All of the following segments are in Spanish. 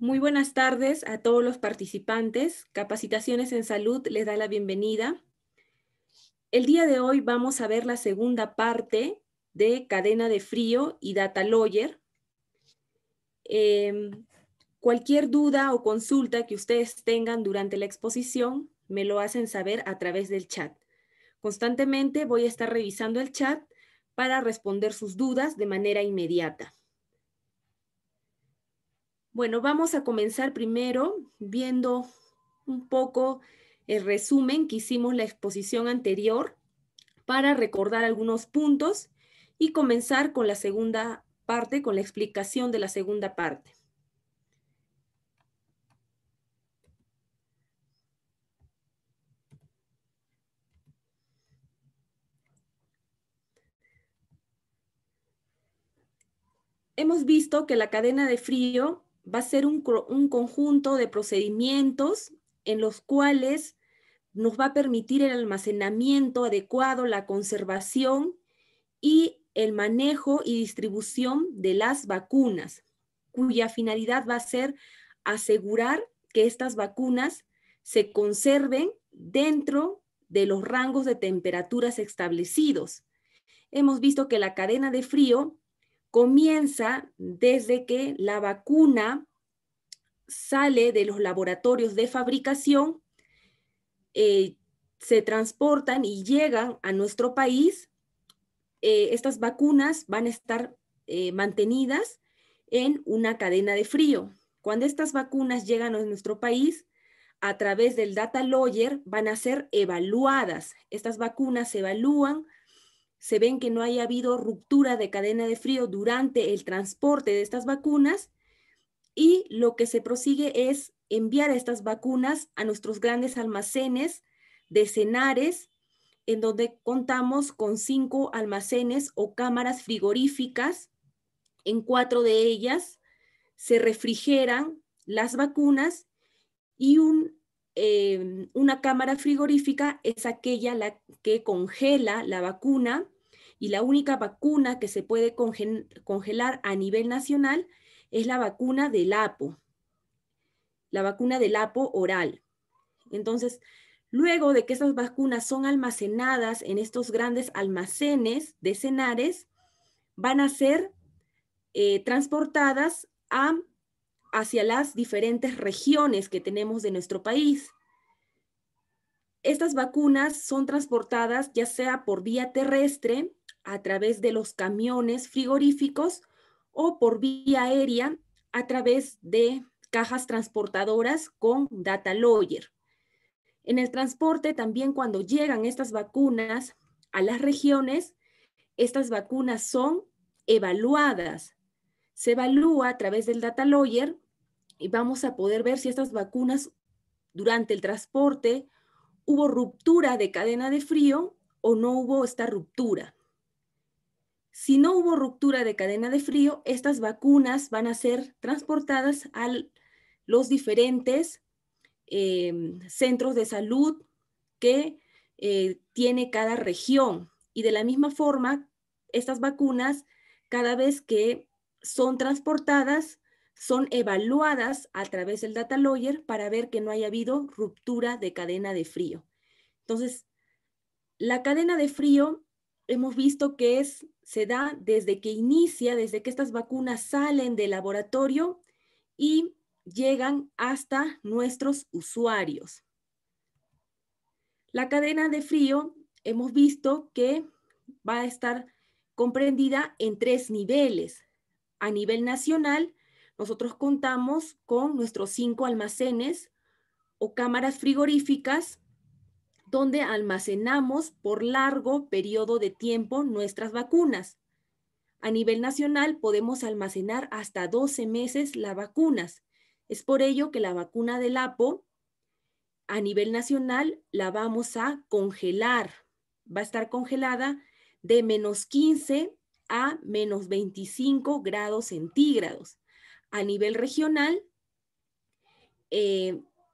Muy buenas tardes a todos los participantes. Capacitaciones en Salud les da la bienvenida. El día de hoy vamos a ver la segunda parte de Cadena de Frío y Data Lawyer. Cualquier duda o consulta que ustedes tengan durante la exposición, me lo hacen saber a través del chat. Constantemente voy a estar revisando el chat para responder sus dudas de manera inmediata. Bueno, vamos a comenzar primero viendo un poco el resumen que hicimos la exposición anterior para recordar algunos puntos y comenzar con la segunda parte, con la explicación de la segunda parte. Hemos visto que la cadena de frío va a ser un conjunto de procedimientos en los cuales nos va a permitir el almacenamiento adecuado, la conservación y el manejo y distribución de las vacunas, cuya finalidad va a ser asegurar que estas vacunas se conserven dentro de los rangos de temperaturas establecidos. Hemos visto que la cadena de frío comienza desde que la vacuna sale de los laboratorios de fabricación, se transportan y llegan a nuestro país. Estas vacunas van a estar mantenidas en una cadena de frío. Cuando estas vacunas llegan a nuestro país, a través del Data Lawyer van a ser evaluadas. Estas vacunas se evalúan, se ven que no haya habido ruptura de cadena de frío durante el transporte de estas vacunas y lo que se prosigue es enviar estas vacunas a nuestros grandes almacenes de Senares, en donde contamos con 5 almacenes o cámaras frigoríficas. En 4 de ellas se refrigeran las vacunas y una cámara frigorífica es aquella que congela la vacuna, y la única vacuna que se puede congelar a nivel nacional es la vacuna del APO, oral. Entonces, luego de que estas vacunas son almacenadas en estos grandes almacenes de Senares, van a ser transportadas hacia las diferentes regiones que tenemos de nuestro país. Estas vacunas son transportadas ya sea por vía terrestre, a través de los camiones frigoríficos, o por vía aérea, a través de cajas transportadoras con Data Lawyer. En el transporte también, cuando llegan estas vacunas a las regiones, estas vacunas son evaluadas. Se evalúa a través del Data Lawyer y vamos a poder ver si estas vacunas durante el transporte hubo ruptura de cadena de frío o no hubo esta ruptura. Si no hubo ruptura de cadena de frío, estas vacunas van a ser transportadas a los diferentes centros de salud que tiene cada región. Y de la misma forma, estas vacunas, cada vez que son transportadas, son evaluadas a través del Data Lawyer para ver que no haya habido ruptura de cadena de frío. Entonces, la cadena de frío hemos visto que se da desde que inicia, desde que estas vacunas salen del laboratorio y llegan hasta nuestros usuarios. La cadena de frío hemos visto que va a estar comprendida en 3 niveles. A nivel nacional, nosotros contamos con nuestros 5 almacenes o cámaras frigoríficas donde almacenamos por largo periodo de tiempo nuestras vacunas. A nivel nacional podemos almacenar hasta 12 meses las vacunas. Es por ello que la vacuna del APO a nivel nacional la vamos a congelar. Va a estar congelada de -15 a -25 grados centígrados. A nivel regional,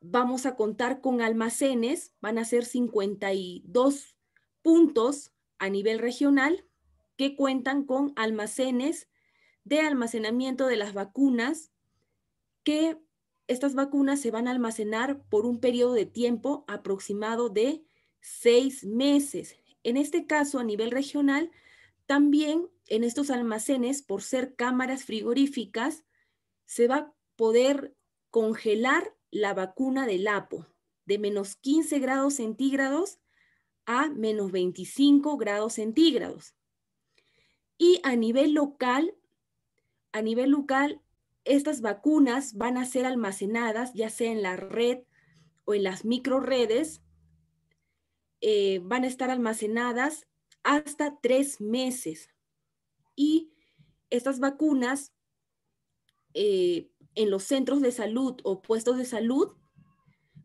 vamos a contar con almacenes, van a ser 52 puntos a nivel regional que cuentan con almacenes de almacenamiento de las vacunas que estas vacunas se van a almacenar por un periodo de tiempo aproximado de 6 meses. En este caso, a nivel regional, también en estos almacenes, por ser cámaras frigoríficas, se va a poder congelar la vacuna del APO de menos 15 grados centígrados a menos 25 grados centígrados. Y a nivel local, estas vacunas van a ser almacenadas ya sea en la red o en las microredes, van a estar almacenadas hasta 3 meses. Y estas vacunas en los centros de salud o puestos de salud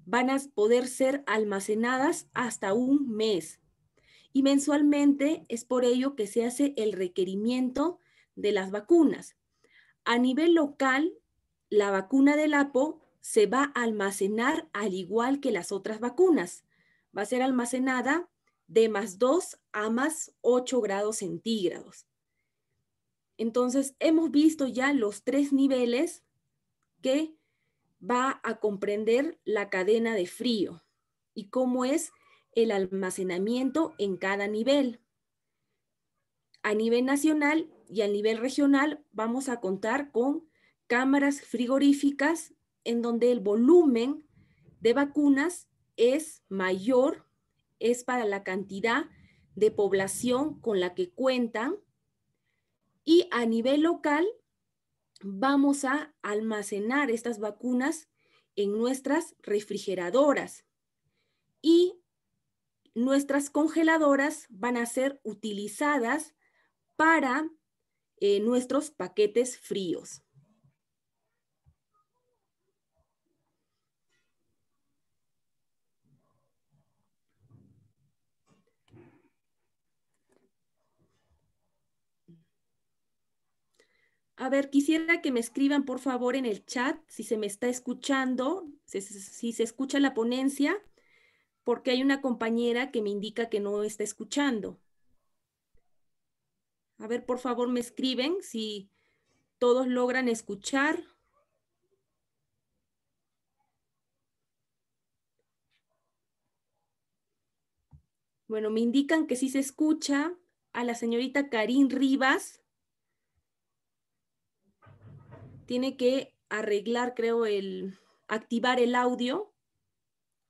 van a poder ser almacenadas hasta un mes. Y mensualmente es por ello que se hace el requerimiento de las vacunas. A nivel local, la vacuna del APO se va a almacenar al igual que las otras vacunas. Va a ser almacenada de +2 a +8 grados centígrados. Entonces, hemos visto ya los 3 niveles que va a comprender la cadena de frío y cómo es el almacenamiento en cada nivel. A nivel nacional y a nivel regional vamos a contar con cámaras frigoríficas en donde el volumen de vacunas es mayor, es para la cantidad de población con la que cuentan. Y a nivel local vamos a almacenar estas vacunas en nuestras refrigeradoras y nuestras congeladoras van a ser utilizadas para nuestros paquetes fríos. A ver, quisiera que me escriban por favor en el chat si se me está escuchando, si se escucha la ponencia, porque hay una compañera que me indica que no está escuchando. A ver, por favor me escriben si todos logran escuchar. Bueno, me indican que sí se escucha a la señorita Karin Rivas. Tiene que arreglar, creo, activar el audio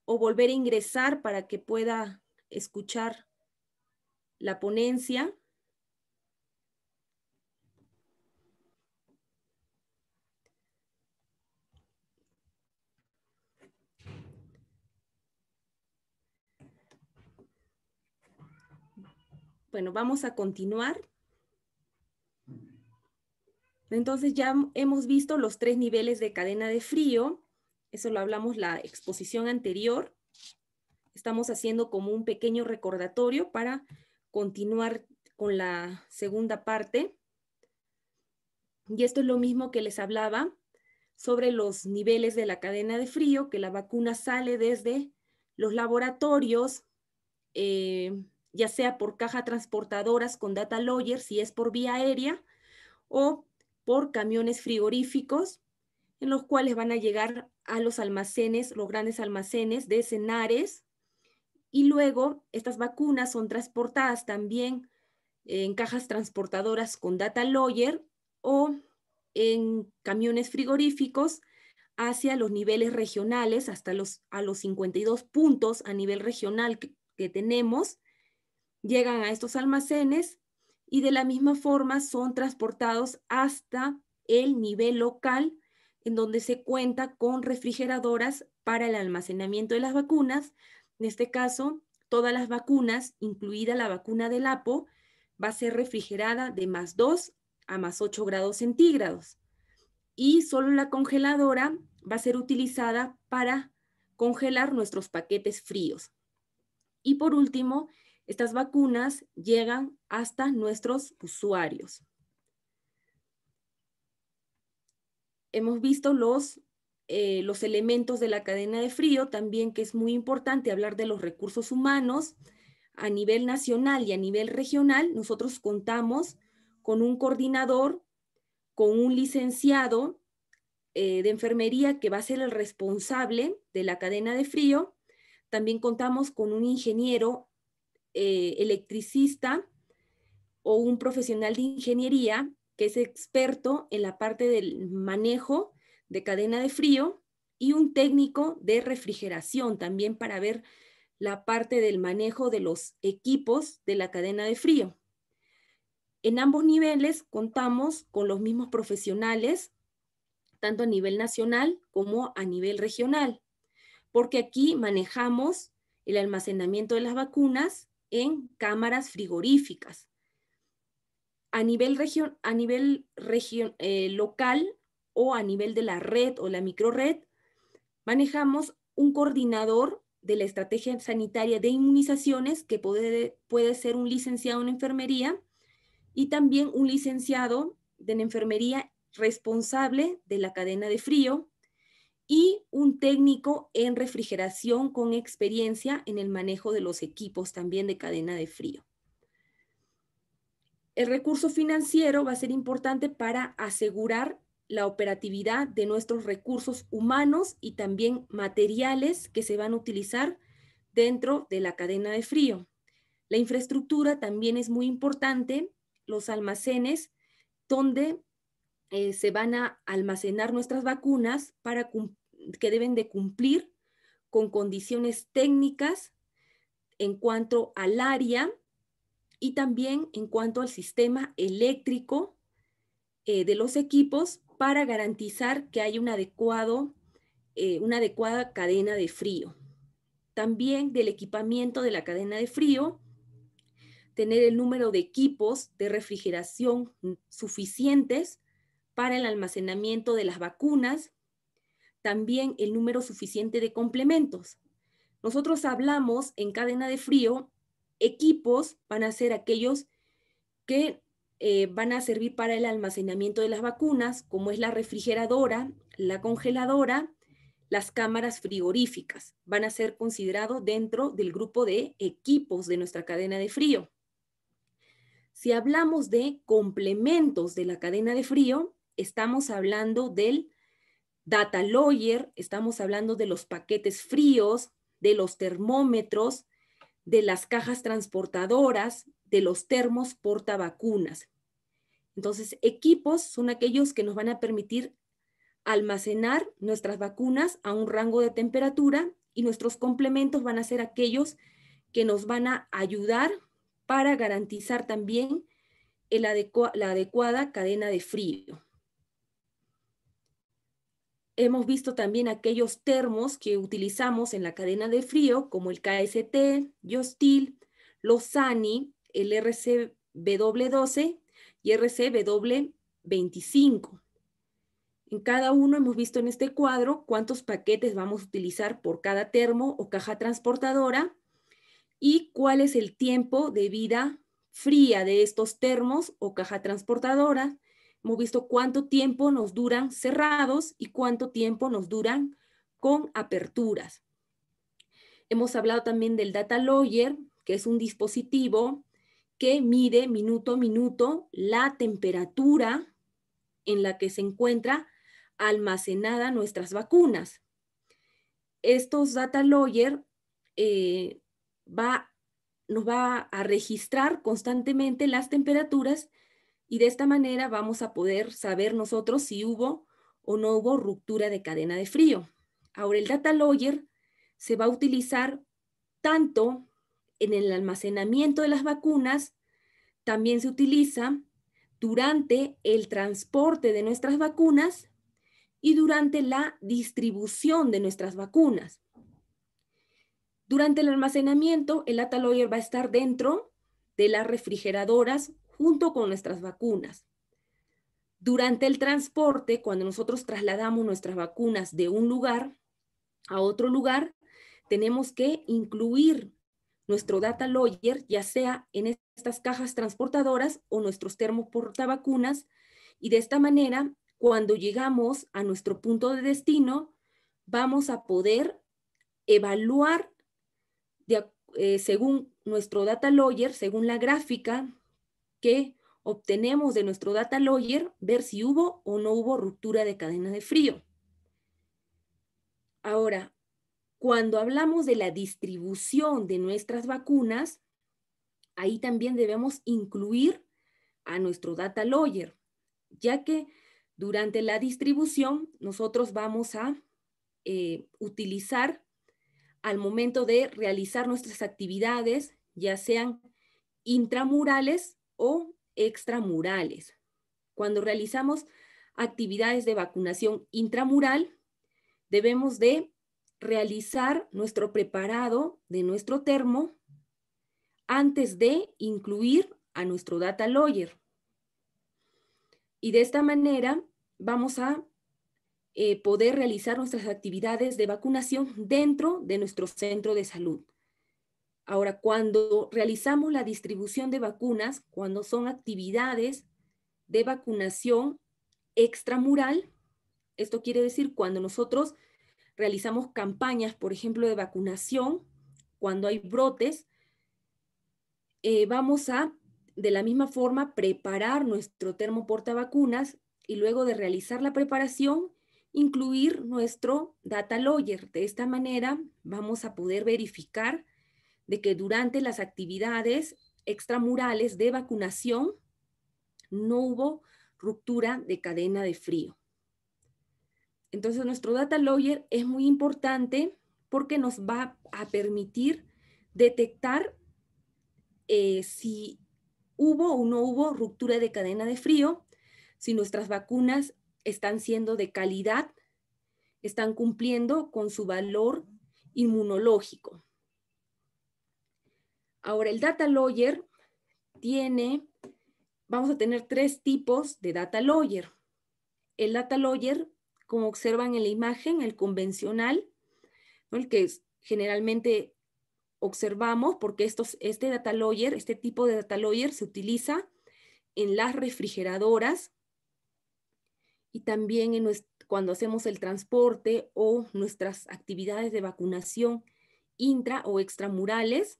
o volver a ingresar para que pueda escuchar la ponencia. Bueno, vamos a continuar. Entonces ya hemos visto los 3 niveles de cadena de frío. Eso lo hablamos la exposición anterior. Estamos haciendo como un pequeño recordatorio para continuar con la segunda parte. Y esto es lo mismo que les hablaba sobre los niveles de la cadena de frío, que la vacuna sale desde los laboratorios, ya sea por caja transportadoras con data logger, si es por vía aérea, o por camiones frigoríficos, en los cuales van a llegar a los almacenes, los grandes almacenes de Senares, y luego estas vacunas son transportadas también en cajas transportadoras con data logger o en camiones frigoríficos hacia los niveles regionales, hasta a los 52 puntos a nivel regional que tenemos, llegan a estos almacenes y de la misma forma son transportados hasta el nivel local, en donde se cuenta con refrigeradoras para el almacenamiento de las vacunas. En este caso, todas las vacunas, incluida la vacuna del APO, va a ser refrigerada de +2 a +8 grados centígrados. Y solo la congeladora va a ser utilizada para congelar nuestros paquetes fríos. Y por último, estas vacunas llegan hasta nuestros usuarios. Hemos visto los elementos de la cadena de frío, también que es muy importante hablar de los recursos humanos. A nivel nacional y a nivel regional, nosotros contamos con un coordinador, con un licenciado de enfermería que va a ser el responsable de la cadena de frío. También contamos con un ingeniero electricista o un profesional de ingeniería que es experto en la parte del manejo de cadena de frío y un técnico de refrigeración también para ver la parte del manejo de los equipos de la cadena de frío. En ambos niveles contamos con los mismos profesionales, tanto a nivel nacional como a nivel regional, porque aquí manejamos el almacenamiento de las vacunas en cámaras frigoríficas. A nivel local o a nivel de la red o la microred, manejamos un coordinador de la estrategia sanitaria de inmunizaciones que puede ser un licenciado en enfermería y también un licenciado en enfermería responsable de la cadena de frío y un técnico en refrigeración con experiencia en el manejo de los equipos también de cadena de frío. El recurso financiero va a ser importante para asegurar la operatividad de nuestros recursos humanos y también materiales que se van a utilizar dentro de la cadena de frío. La infraestructura también es muy importante, los almacenes donde se van a almacenar nuestras vacunas que deben de cumplir con condiciones técnicas en cuanto al área y también en cuanto al sistema eléctrico de los equipos para garantizar que haya una adecuada cadena de frío. También del equipamiento de la cadena de frío, tener el número de equipos de refrigeración suficientes para el almacenamiento de las vacunas, también el número suficiente de complementos. Nosotros hablamos en cadena de frío, equipos van a ser aquellos que van a servir para el almacenamiento de las vacunas, como es la refrigeradora, la congeladora, las cámaras frigoríficas. Van a ser considerados dentro del grupo de equipos de nuestra cadena de frío. Si hablamos de complementos de la cadena de frío, estamos hablando del data logger, estamos hablando de los paquetes fríos, de los termómetros, de las cajas transportadoras, de los termos portavacunas. Entonces, equipos son aquellos que nos van a permitir almacenar nuestras vacunas a un rango de temperatura y nuestros complementos van a ser aquellos que nos van a ayudar para garantizar también la adecuada cadena de frío. Hemos visto también aquellos termos que utilizamos en la cadena de frío, como el KST, Yostil, los SANI, el RCW12 y RCW25. En cada uno hemos visto en este cuadro cuántos paquetes vamos a utilizar por cada termo o caja transportadora y cuál es el tiempo de vida fría de estos termos o caja transportadora. Hemos visto cuánto tiempo nos duran cerrados y cuánto tiempo nos duran con aperturas. Hemos hablado también del data logger, que es un dispositivo que mide minuto a minuto la temperatura en la que se encuentra almacenada nuestras vacunas. Estos data logger nos va a registrar constantemente las temperaturas y de esta manera vamos a poder saber nosotros si hubo o no hubo ruptura de cadena de frío. Ahora, el data logger se va a utilizar tanto en el almacenamiento de las vacunas, también se utiliza durante el transporte de nuestras vacunas y durante la distribución de nuestras vacunas. Durante el almacenamiento, el data logger va a estar dentro de las refrigeradoras junto con nuestras vacunas. Durante el transporte, cuando nosotros trasladamos nuestras vacunas de un lugar a otro lugar, tenemos que incluir nuestro data logger, ya sea en estas cajas transportadoras o nuestros termos portavacunas, y de esta manera, cuando llegamos a nuestro punto de destino, vamos a poder evaluar según nuestro data logger, según la gráfica que obtenemos de nuestro data logger ver si hubo o no hubo ruptura de cadena de frío. Ahora, cuando hablamos de la distribución de nuestras vacunas, ahí también debemos incluir a nuestro data logger, ya que durante la distribución nosotros vamos a utilizar al momento de realizar nuestras actividades, ya sean intramurales o extramurales. Cuando realizamos actividades de vacunación intramural, debemos de realizar nuestro preparado de nuestro termo antes de incluir a nuestro data logger. Y de esta manera vamos a poder realizar nuestras actividades de vacunación dentro de nuestro centro de salud. Ahora, cuando realizamos la distribución de vacunas, cuando son actividades de vacunación extramural, esto quiere decir cuando nosotros realizamos campañas, por ejemplo, de vacunación, cuando hay brotes, vamos a, de la misma forma, preparar nuestro termo portavacunas y luego de realizar la preparación, incluir nuestro data logger. De esta manera vamos a poder verificar de que durante las actividades extramurales de vacunación no hubo ruptura de cadena de frío. Entonces nuestro data logger es muy importante porque nos va a permitir detectar si hubo o no hubo ruptura de cadena de frío, si nuestras vacunas están siendo de calidad, están cumpliendo con su valor inmunológico. Ahora, el data logger vamos a tener 3 tipos de data logger. El data logger, como observan en la imagen, el convencional, ¿no? El que generalmente observamos, porque este data logger, este tipo de data logger se utiliza en las refrigeradoras y también cuando hacemos el transporte o nuestras actividades de vacunación intra o extramurales,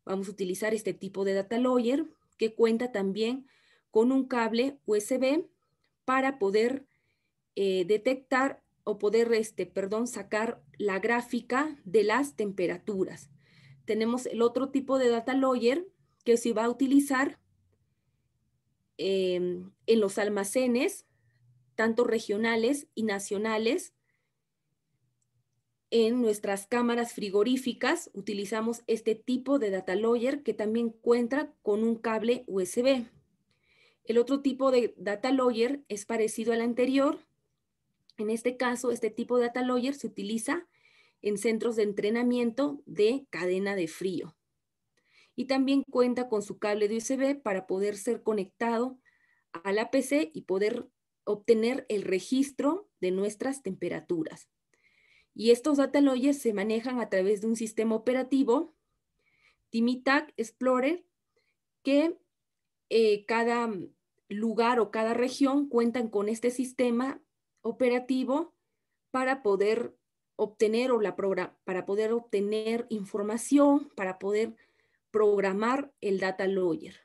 vamos a utilizar este tipo de data logger que cuenta también con un cable USB para poder detectar o poder, sacar la gráfica de las temperaturas. Tenemos el otro tipo de data logger que se va a utilizar en los almacenes, tanto regionales y nacionales. En nuestras cámaras frigoríficas utilizamos este tipo de data logger que también cuenta con un cable USB. El otro tipo de data logger es parecido al anterior. En este caso, este tipo de data logger se utiliza en centros de entrenamiento de cadena de frío. Y también cuenta con su cable de USB para poder ser conectado a la PC y poder obtener el registro de nuestras temperaturas. Y estos data loggers se manejan a través de un sistema operativo, TIMITAC Explorer, que cada lugar o cada región cuentan con este sistema operativo para poder obtener para poder obtener información, para poder programar el data logger.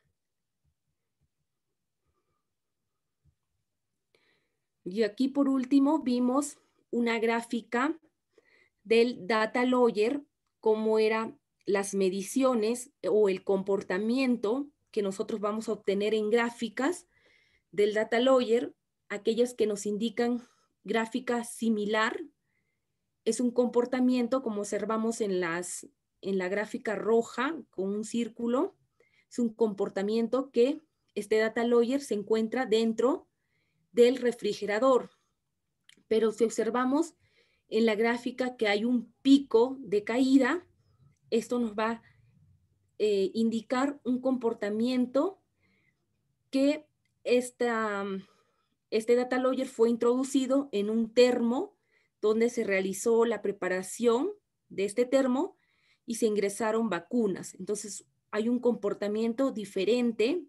Y aquí por último vimos una gráfica del data logger, cómo eran las mediciones o el comportamiento que nosotros vamos a obtener en gráficas del data logger, aquellas que nos indican gráfica similar. Es un comportamiento, como observamos en la gráfica roja con un círculo, es un comportamiento que este data logger se encuentra dentro del refrigerador. Pero si observamos en la gráfica que hay un pico de caída, esto nos va a indicar un comportamiento que este data logger fue introducido en un termo donde se realizó la preparación de este termo y se ingresaron vacunas. Entonces hay un comportamiento diferente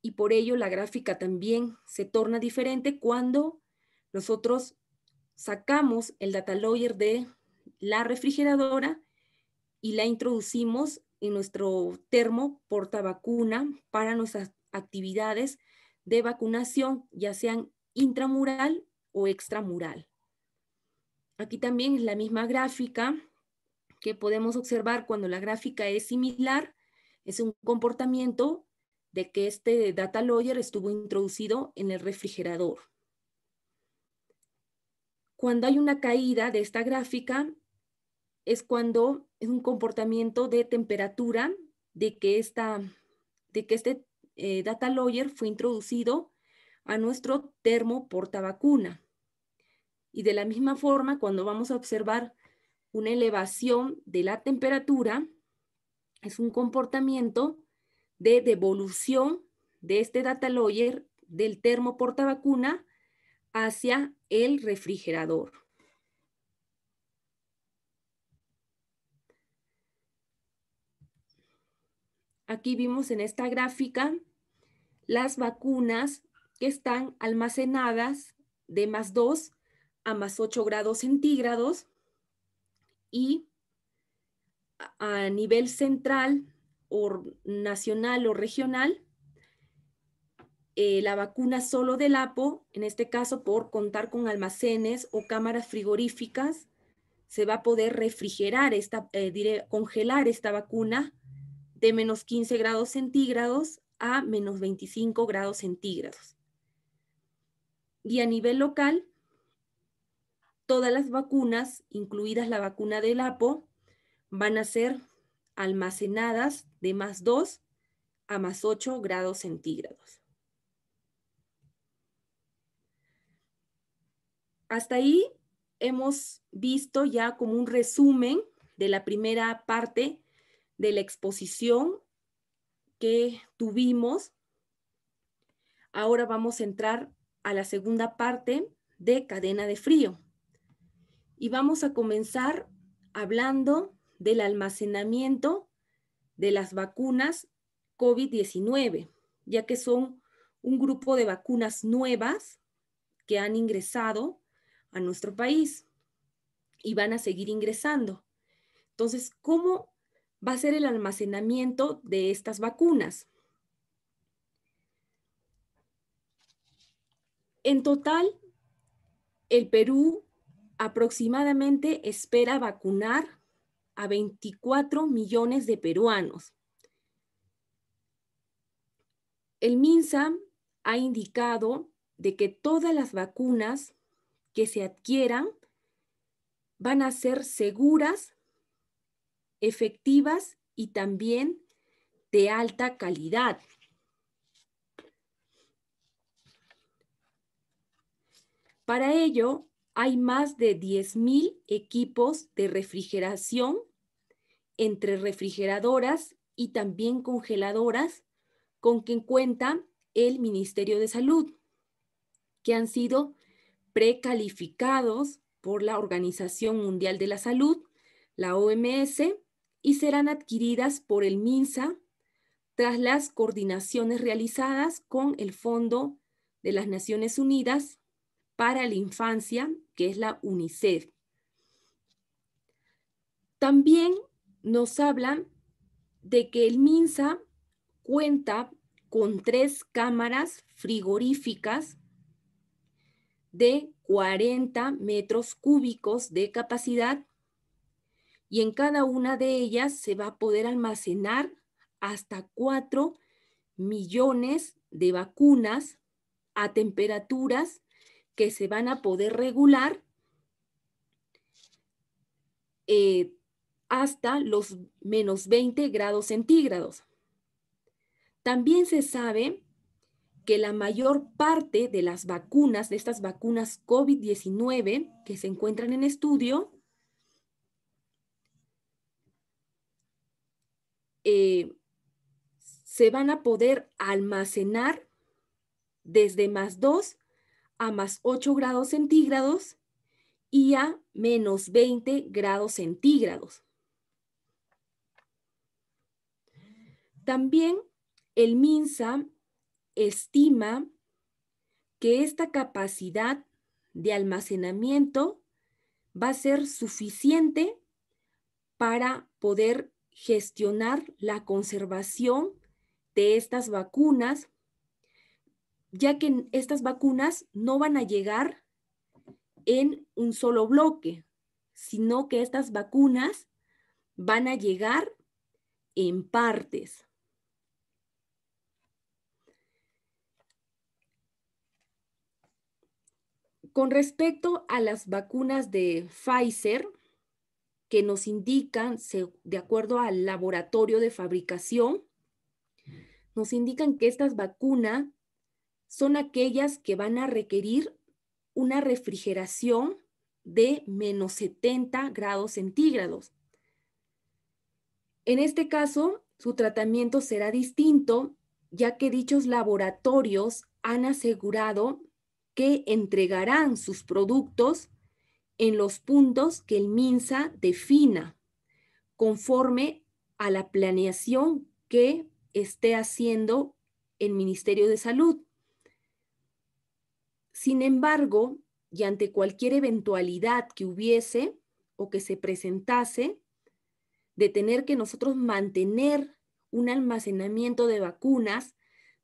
y por ello la gráfica también se torna diferente cuando nosotros sacamos el data logger de la refrigeradora y la introducimos en nuestro termo portavacuna para nuestras actividades de vacunación, ya sean intramural o extramural. Aquí también es la misma gráfica que podemos observar cuando la gráfica es similar, es un comportamiento de que este data logger estuvo introducido en el refrigerador. Cuando hay una caída de esta gráfica, es cuando es un comportamiento de temperatura de que este data logger fue introducido a nuestro termo portavacuna. Y de la misma forma, cuando vamos a observar una elevación de la temperatura, es un comportamiento de devolución de este data logger del termo portavacuna hacia el refrigerador. Aquí vimos en esta gráfica las vacunas que están almacenadas de +2 a +8 grados centígrados y a nivel central o nacional o regional, la vacuna solo del APO, en este caso por contar con almacenes o cámaras frigoríficas, se va a poder refrigerar, congelar esta vacuna de -15 grados centígrados a -25 grados centígrados. Y a nivel local, todas las vacunas, incluidas la vacuna del APO, van a ser almacenadas de +2 a +8 grados centígrados. Hasta ahí hemos visto ya como un resumen de la primera parte de la exposición que tuvimos. Ahora vamos a entrar a la segunda parte de cadena de frío. Y vamos a comenzar hablando del almacenamiento de las vacunas COVID-19, ya que son un grupo de vacunas nuevas que han ingresado a nuestro país y van a seguir ingresando. Entonces, ¿cómo va a ser el almacenamiento de estas vacunas? En total, el Perú aproximadamente espera vacunar a 24 millones de peruanos. El MINSA ha indicado de que todas las vacunas que se adquieran van a ser seguras, efectivas y también de alta calidad. Para ello, hay más de 10,000 equipos de refrigeración entre refrigeradoras y también congeladoras con que cuenta el Ministerio de Salud, que han sido precalificados por la Organización Mundial de la Salud, la OMS, y serán adquiridas por el MINSA tras las coordinaciones realizadas con el Fondo de las Naciones Unidas para la Infancia, que es la UNICEF. También nos hablan de que el MINSA cuenta con 3 cámaras frigoríficas de 40 metros cúbicos de capacidad y en cada una de ellas se va a poder almacenar hasta 4 millones de vacunas a temperaturas que se van a poder regular hasta los -20 grados centígrados. También se sabe que la mayor parte de las vacunas, de estas vacunas COVID-19 que se encuentran en estudio, se van a poder almacenar desde +2 a +8 grados centígrados y a -20 grados centígrados. También el MINSA estima que esta capacidad de almacenamiento va a ser suficiente para poder gestionar la conservación de estas vacunas ya que estas vacunas no van a llegar en un solo bloque, sino que estas vacunas van a llegar en partes. Con respecto a las vacunas de Pfizer, que nos indican, de acuerdo al laboratorio de fabricación, nos indican que estas vacunas son aquellas que van a requerir una refrigeración de menos 70 grados centígrados. En este caso, su tratamiento será distinto, ya que dichos laboratorios han asegurado que entregarán sus productos en los puntos que el MINSA defina, conforme a la planeación que esté haciendo el Ministerio de Salud. Sin embargo, y ante cualquier eventualidad que hubiese o que se presentase, de tener que nosotros mantener un almacenamiento de vacunas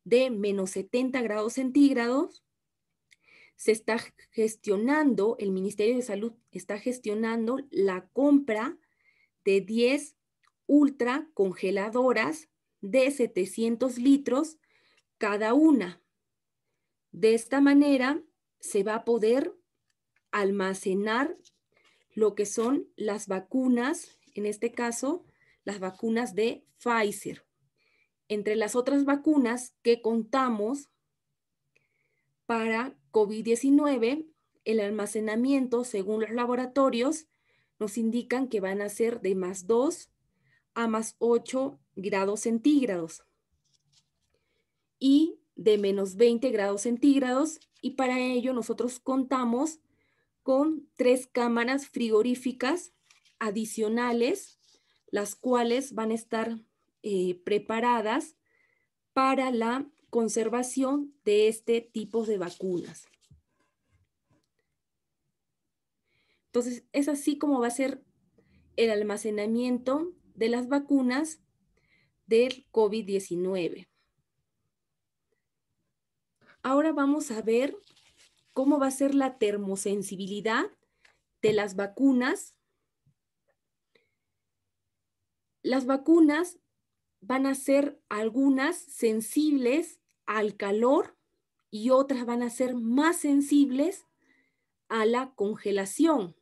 de menos 70 grados centígrados, se está gestionando, el Ministerio de Salud está gestionando la compra de 10 ultra congeladoras de 700 litros cada una. De esta manera se va a poder almacenar lo que son las vacunas, en este caso, las vacunas de Pfizer. Entre las otras vacunas que contamos para COVID-19, el almacenamiento, según los laboratorios, nos indican que van a ser de +2 a +8 grados centígrados y de -20 grados centígrados, y para ello nosotros contamos con 3 cámaras frigoríficas adicionales, las cuales van a estar preparadas para la conservación de este tipo de vacunas. Entonces, es así como va a ser el almacenamiento de las vacunas del COVID-19. Ahora vamos a ver cómo va a ser la termosensibilidad de las vacunas. Las vacunas van a ser algunas sensibles al calor y otras van a ser más sensibles a la congelación.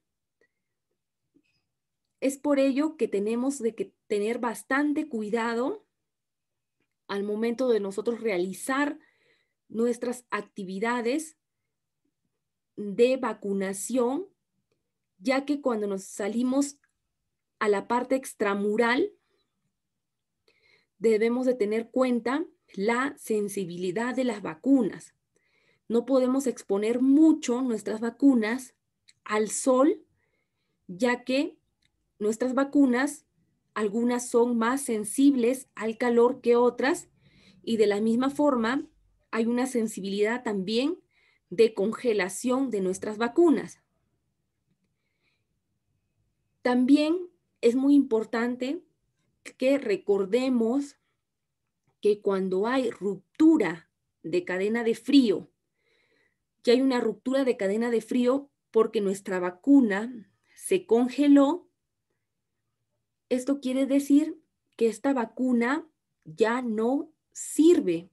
Es por ello que tenemos que tener bastante cuidado al momento de nosotros realizar nuestras actividades de vacunación, ya que cuando nos salimos a la parte extramural, debemos de tener cuenta la sensibilidad de las vacunas. No podemos exponer mucho nuestras vacunas al sol, ya que nuestras vacunas, algunas son más sensibles al calor que otras, y de la misma forma hay una sensibilidad también de congelación de nuestras vacunas. También es muy importante que recordemos que cuando hay ruptura de cadena de frío, que hay una ruptura de cadena de frío porque nuestra vacuna se congeló, esto quiere decir que esta vacuna ya no sirve.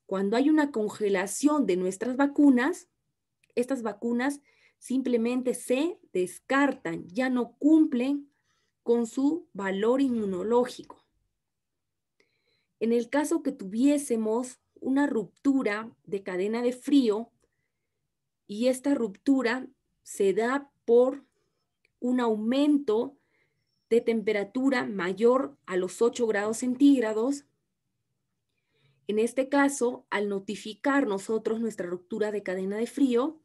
Cuando hay una congelación de nuestras vacunas, estas vacunas simplemente se descartan, ya no cumplen con su valor inmunológico. En el caso que tuviésemos una ruptura de cadena de frío y esta ruptura se da por un aumento de temperatura mayor a los 8 grados centígrados, en este caso, al notificar nosotros nuestra ruptura de cadena de frío,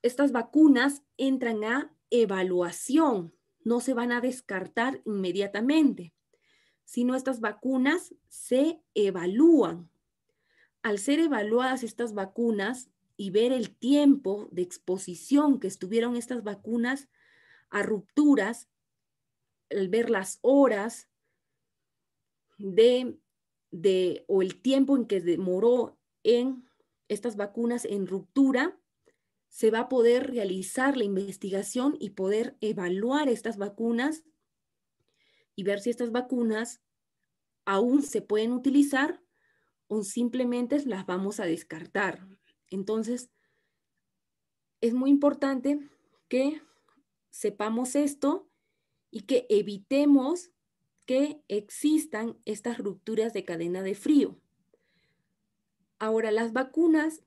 estas vacunas entran a evaluación, no se van a descartar inmediatamente, sino estas vacunas se evalúan. Al ser evaluadas estas vacunas y ver el tiempo de exposición que estuvieron estas vacunas a rupturas, al ver las horas o el tiempo en que demoró en estas vacunas en ruptura, se va a poder realizar la investigación y poder evaluar estas vacunas y ver si estas vacunas aún se pueden utilizar o simplemente las vamos a descartar. Entonces, es muy importante que sepamos esto y que evitemos que existan estas rupturas de cadena de frío. Ahora, las vacunas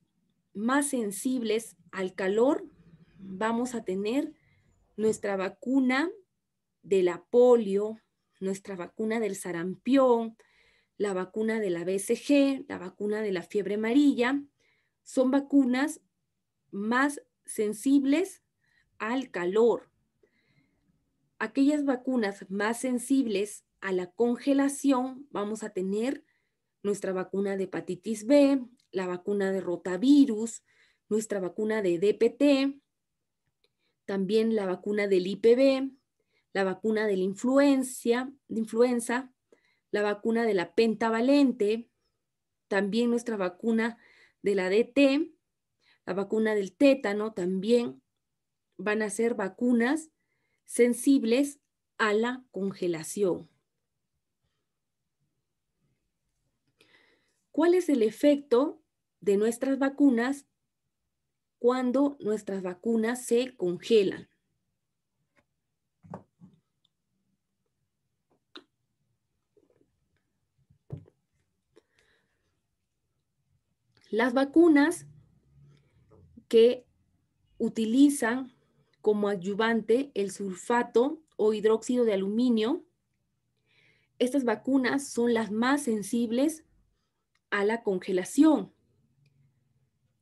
más sensibles al calor, vamos a tener nuestra vacuna de la polio, nuestra vacuna del sarampión, la vacuna de la BCG, la vacuna de la fiebre amarilla. Son vacunas más sensibles al calor. Aquellas vacunas más sensibles a la congelación, vamos a tener nuestra vacuna de hepatitis B, la vacuna de rotavirus, nuestra vacuna de DPT, también la vacuna del IPV, la vacuna de la influenza, la vacuna de la pentavalente, también nuestra vacuna de la DT, la vacuna del tétano, también van a ser vacunas sensibles a la congelación. ¿Cuál es el efecto de nuestras vacunas cuando nuestras vacunas se congelan? Las vacunas que utilizan como adyuvante el sulfato o hidróxido de aluminio, estas vacunas son las más sensibles a la congelación.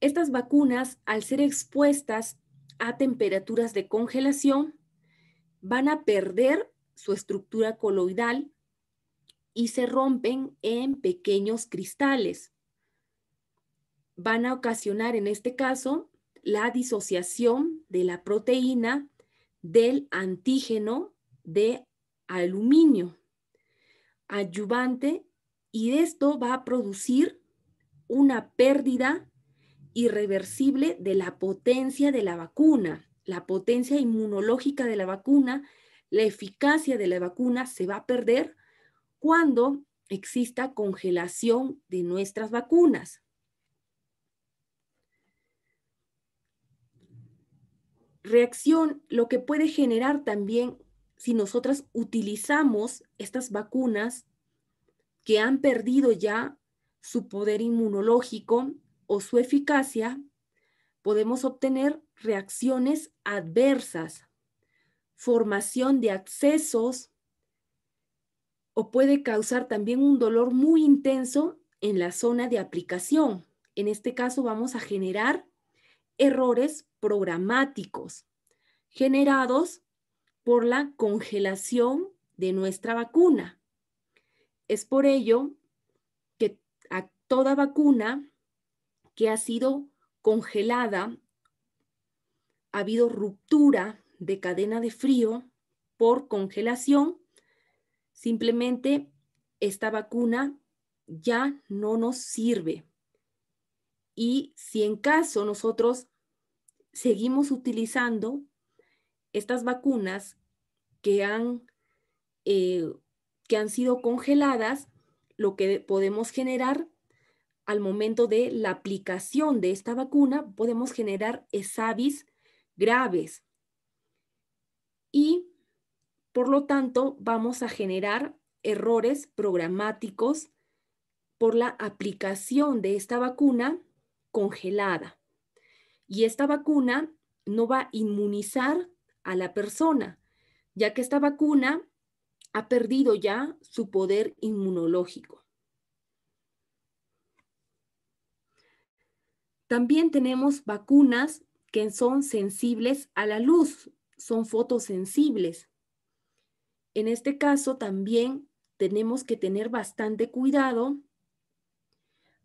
Estas vacunas, al ser expuestas a temperaturas de congelación, van a perder su estructura coloidal y se rompen en pequeños cristales. Van a ocasionar, en este caso, la disociación de la proteína del antígeno de aluminio adyuvante, y esto va a producir una pérdida irreversible de la potencia de la vacuna, la potencia inmunológica de la vacuna, la eficacia de la vacuna se va a perder cuando exista congelación de nuestras vacunas. Reacción, lo que puede generar también si nosotras utilizamos estas vacunas que han perdido ya su poder inmunológico o su eficacia, podemos obtener reacciones adversas, formación de abscesos, o puede causar también un dolor muy intenso en la zona de aplicación. En este caso vamos a generar errores programáticos generados por la congelación de nuestra vacuna. Es por ello que a toda vacuna que ha sido congelada, ha habido ruptura de cadena de frío por congelación, simplemente esta vacuna ya no nos sirve. Y si en caso nosotros seguimos utilizando estas vacunas que han sido congeladas, lo que podemos generar al momento de la aplicación de esta vacuna, podemos generar ESAVIS graves. Y por lo tanto, vamos a generar errores programáticos por la aplicación de esta vacuna congelada. Y esta vacuna no va a inmunizar a la persona, ya que esta vacuna ha perdido ya su poder inmunológico. También tenemos vacunas que son sensibles a la luz, son fotosensibles. En este caso también tenemos que tener bastante cuidado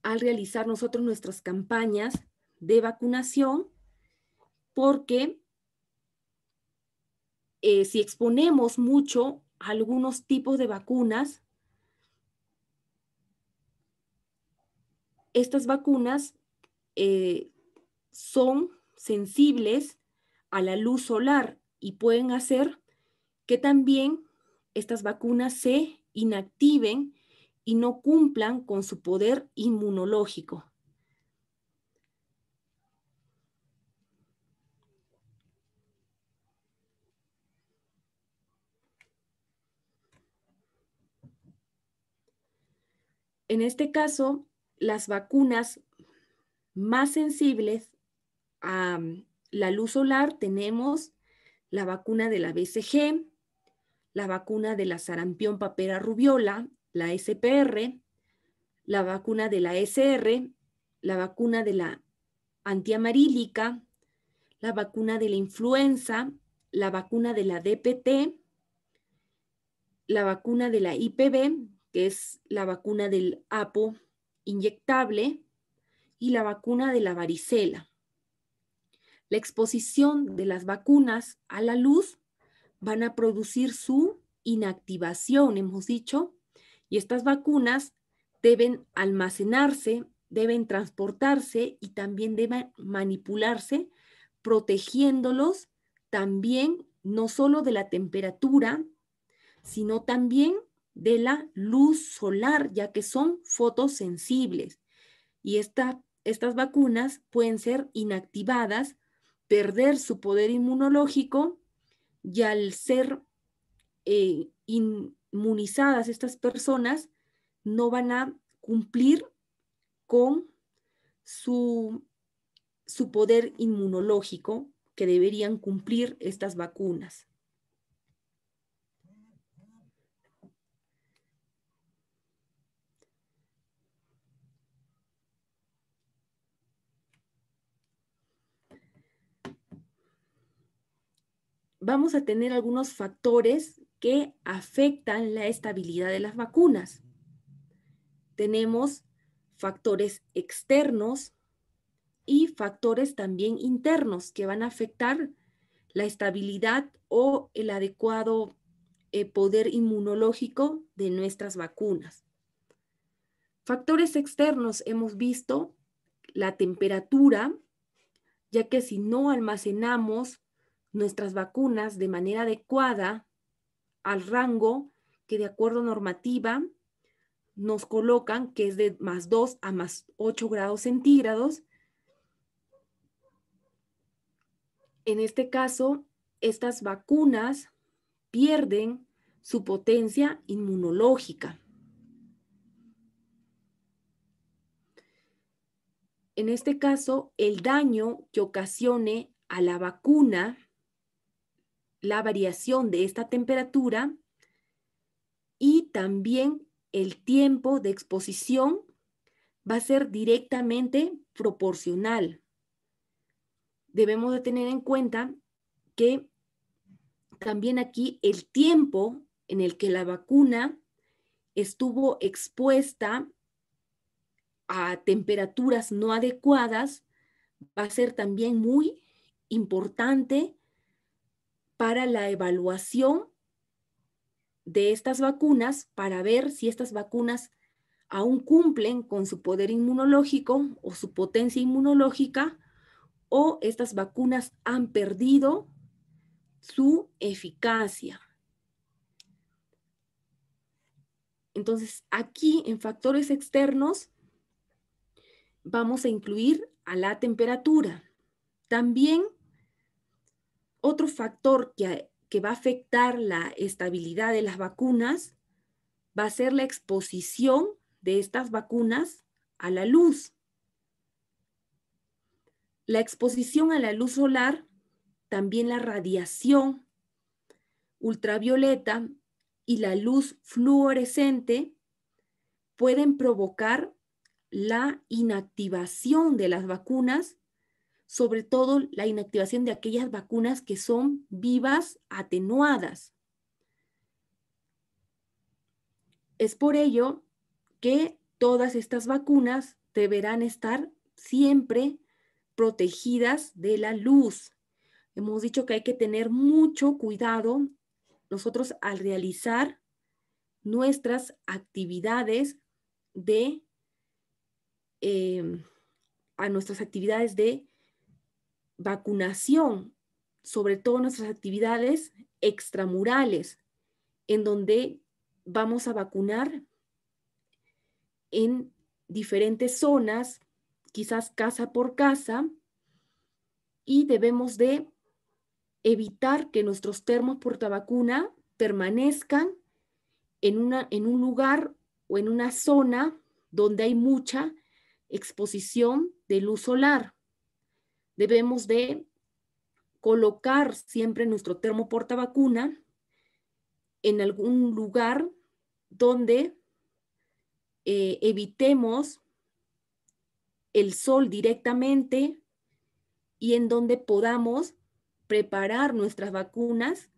al realizar nosotros nuestras campañas de vacunación, porque si exponemos mucho a algunos tipos de vacunas, estas vacunas son sensibles a la luz solar y pueden hacer que también estas vacunas se inactiven y no cumplan con su poder inmunológico. En este caso, las vacunas más sensibles a la luz solar tenemos la vacuna de la BCG, la vacuna de la sarampión papera rubiola, la SPR, la vacuna de la SR, la vacuna de la antiamarílica, la vacuna de la influenza, la vacuna de la DPT, la vacuna de la IPV, que es la vacuna del APO inyectable, y la vacuna de la varicela. La exposición de las vacunas a la luz van a producir su inactivación, hemos dicho, y estas vacunas deben almacenarse, deben transportarse y también deben manipularse, protegiéndolos también no solo de la temperatura, sino también de la luz solar, ya que son fotosensibles. Y estas vacunas pueden ser inactivadas, perder su poder inmunológico, y al ser inmunizadas estas personas no van a cumplir con su poder inmunológico que deberían cumplir estas vacunas. Vamos a tener algunos factores que afectan la estabilidad de las vacunas. Tenemos factores externos y factores también internos que van a afectar la estabilidad o el adecuado poder inmunológico de nuestras vacunas. Factores externos hemos visto la temperatura, ya que si no almacenamos nuestras vacunas de manera adecuada al rango que de acuerdo a normativa nos colocan, que es de +2 a +8 grados centígrados. En este caso, estas vacunas pierden su potencia inmunológica. En este caso, el daño que ocasione a la vacuna, la variación de esta temperatura y también el tiempo de exposición va a ser directamente proporcional. Debemos de tener en cuenta que también aquí el tiempo en el que la vacuna estuvo expuesta a temperaturas no adecuadas va a ser también muy importante para la evaluación de estas vacunas, para ver si estas vacunas aún cumplen con su poder inmunológico o su potencia inmunológica, o estas vacunas han perdido su eficacia. Entonces, aquí en factores externos vamos a incluir a la temperatura. También otro factor que va a afectar la estabilidad de las vacunas va a ser la exposición de estas vacunas a la luz. La exposición a la luz solar, también la radiación ultravioleta y la luz fluorescente pueden provocar la inactivación de las vacunas, sobre todo la inactivación de aquellas vacunas que son vivas atenuadas. Es por ello que todas estas vacunas deberán estar siempre protegidas de la luz. Hemos dicho que hay que tener mucho cuidado nosotros al realizar nuestras actividades de a nuestras actividades de vacunación, sobre todo nuestras actividades extramurales, en donde vamos a vacunar en diferentes zonas, quizás casa por casa, y debemos de evitar que nuestros termos portavacuna permanezcan en un lugar o en una zona donde hay mucha exposición de luz solar. Debemos de colocar siempre nuestro termo portavacuna en algún lugar donde evitemos el sol directamente y en donde podamos preparar nuestras vacunas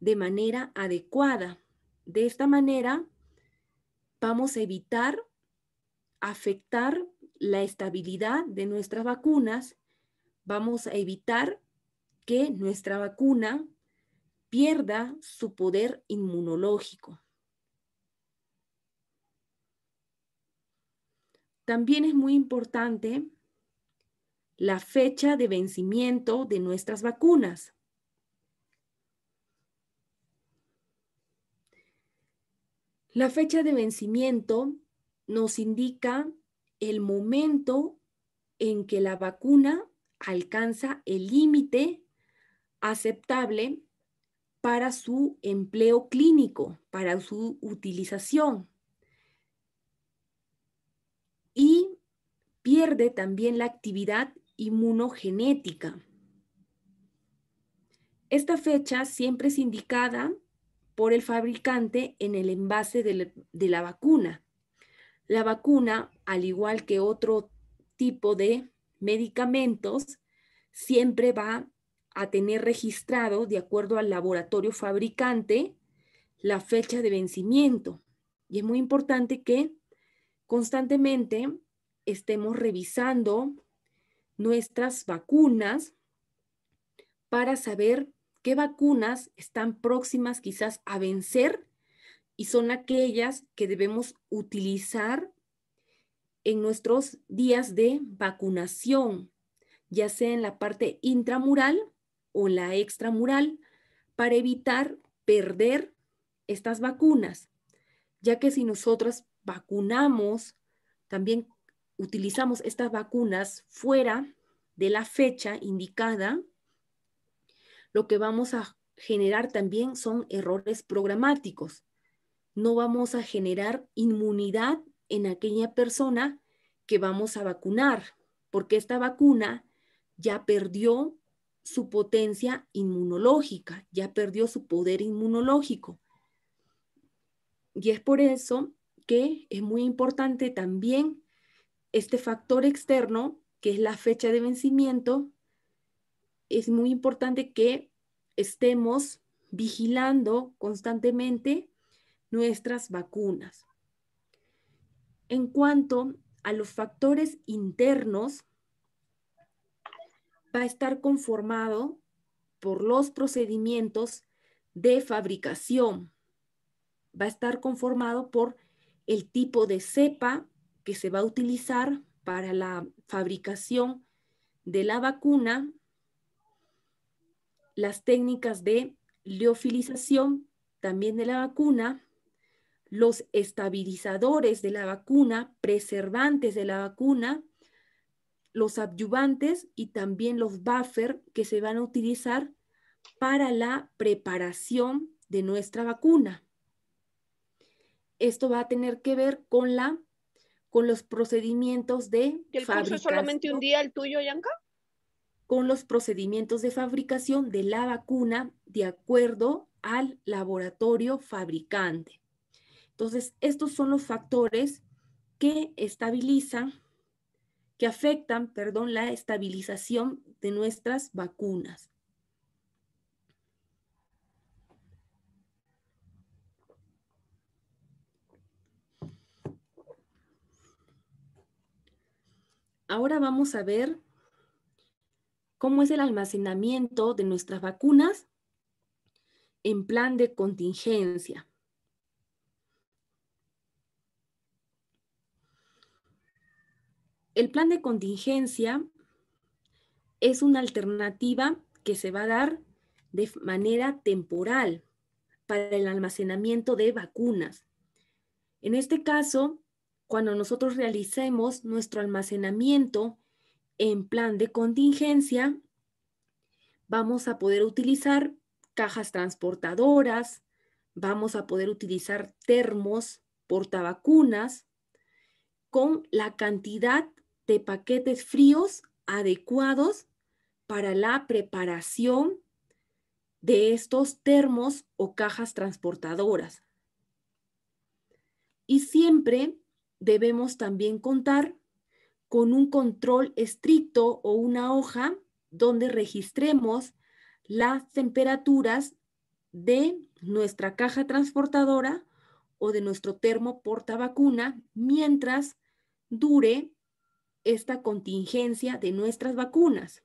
de manera adecuada. De esta manera vamos a evitar afectar la estabilidad de nuestras vacunas, vamos a evitar que nuestra vacuna pierda su poder inmunológico. También es muy importante la fecha de vencimiento de nuestras vacunas. La fecha de vencimiento nos indica el momento en que la vacuna alcanza el límite aceptable para su empleo clínico, para su utilización. Y pierde también la actividad inmunogenética. Esta fecha siempre es indicada por el fabricante en el envase de la vacuna. La vacuna, al igual que otro tipo de medicamentos, siempre va a tener registrado, de acuerdo al laboratorio fabricante, la fecha de vencimiento. Y es muy importante que constantemente estemos revisando nuestras vacunas para saber qué vacunas están próximas quizás a vencer y son aquellas que debemos utilizar en nuestros días de vacunación, ya sea en la parte intramural o en la extramural, para evitar perder estas vacunas, ya que si nosotros vacunamos, también utilizamos estas vacunas fuera de la fecha indicada, lo que vamos a generar también son errores programáticos. No vamos a generar inmunidad en aquella persona que vamos a vacunar, porque esta vacuna ya perdió su potencia inmunológica, ya perdió su poder inmunológico. Y es por eso que es muy importante también este factor externo, que es la fecha de vencimiento. Es muy importante que estemos vigilando constantemente nuestras vacunas. En cuanto a los factores internos, va a estar conformado por los procedimientos de fabricación. Va a estar conformado por el tipo de cepa que se va a utilizar para la fabricación de la vacuna, las técnicas de liofilización también de la vacuna, los estabilizadores de la vacuna, preservantes de la vacuna, los adyuvantes y también los buffer que se van a utilizar para la preparación de nuestra vacuna. Esto va a tener que ver con los procedimientos de ¿Y el curso es solamente un día el tuyo, Yanka? Con los procedimientos de fabricación de la vacuna de acuerdo al laboratorio fabricante. Entonces, estos son los factores que afectan, la estabilización de nuestras vacunas. Ahora vamos a ver cómo es el almacenamiento de nuestras vacunas en plan de contingencia. El plan de contingencia es una alternativa que se va a dar de manera temporal para el almacenamiento de vacunas. En este caso, cuando nosotros realicemos nuestro almacenamiento en plan de contingencia, vamos a poder utilizar cajas transportadoras, vamos a poder utilizar termos portavacunas con la cantidad de paquetes fríos adecuados para la preparación de estos termos o cajas transportadoras. Y siempre debemos también contar con un control estricto o una hoja donde registremos las temperaturas de nuestra caja transportadora o de nuestro termo portavacuna mientras dure esta contingencia de nuestras vacunas.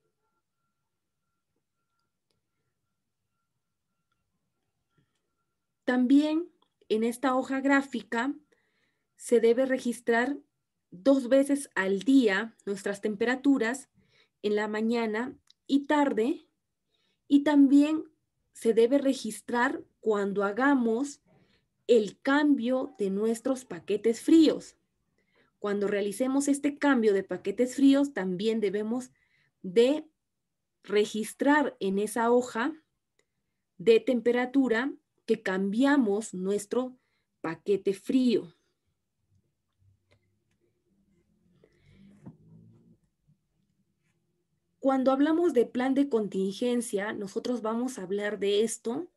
También en esta hoja gráfica se debe registrar 2 veces al día nuestras temperaturas en la mañana y tarde, y también se debe registrar cuando hagamos el cambio de nuestros paquetes fríos. Cuando realicemos este cambio de paquetes fríos, también debemos de registrar en esa hoja de temperatura que cambiamos nuestro paquete frío. Cuando hablamos de plan de contingencia, nosotros vamos a hablar de esto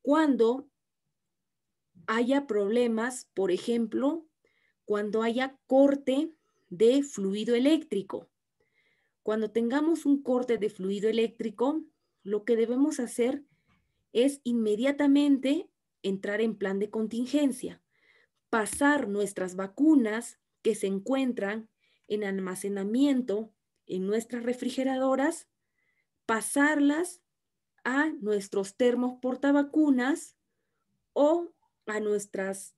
cuando haya problemas, por ejemplo, cuando haya corte de fluido eléctrico. Cuando tengamos un corte de fluido eléctrico, lo que debemos hacer es inmediatamente entrar en plan de contingencia, pasar nuestras vacunas que se encuentran en almacenamiento en nuestras refrigeradoras, pasarlas a nuestros termos portavacunas o a nuestras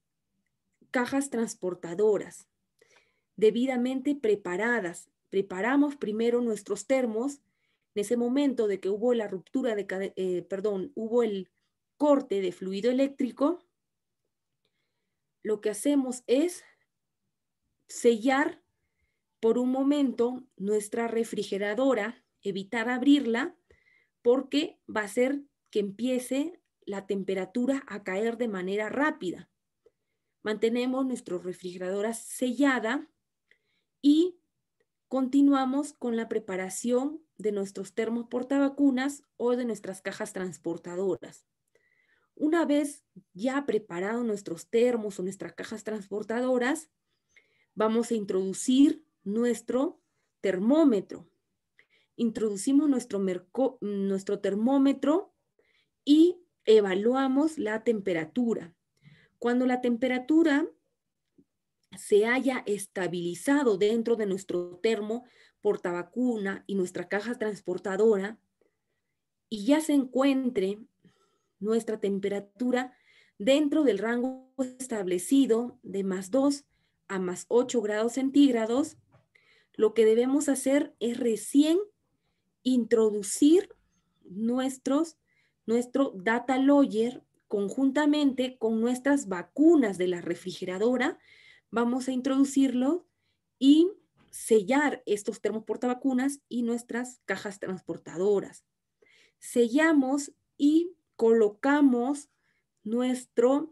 cajas transportadoras debidamente preparadas. Preparamos primero nuestros termos. En ese momento de que hubo la ruptura de, hubo el corte de fluido eléctrico, lo que hacemos es sellar por un momento nuestra refrigeradora, evitar abrirla, porque va a hacer que empiece la temperatura a caer de manera rápida. Mantenemos nuestra refrigeradora sellada y continuamos con la preparación de nuestros termos portavacunas o de nuestras cajas transportadoras. Una vez ya preparados nuestros termos o nuestras cajas transportadoras, vamos a introducir nuestro termómetro. Introducimos nuestro termómetro y evaluamos la temperatura. Cuando la temperatura se haya estabilizado dentro de nuestro termo portavacuna y nuestra caja transportadora y ya se encuentre nuestra temperatura dentro del rango establecido de +2 a +8 grados centígrados, lo que debemos hacer es recién introducir nuestro data logger conjuntamente con nuestras vacunas de la refrigeradora. Vamos a introducirlo y sellar estos termos portavacunas y nuestras cajas transportadoras. Sellamos y colocamos nuestra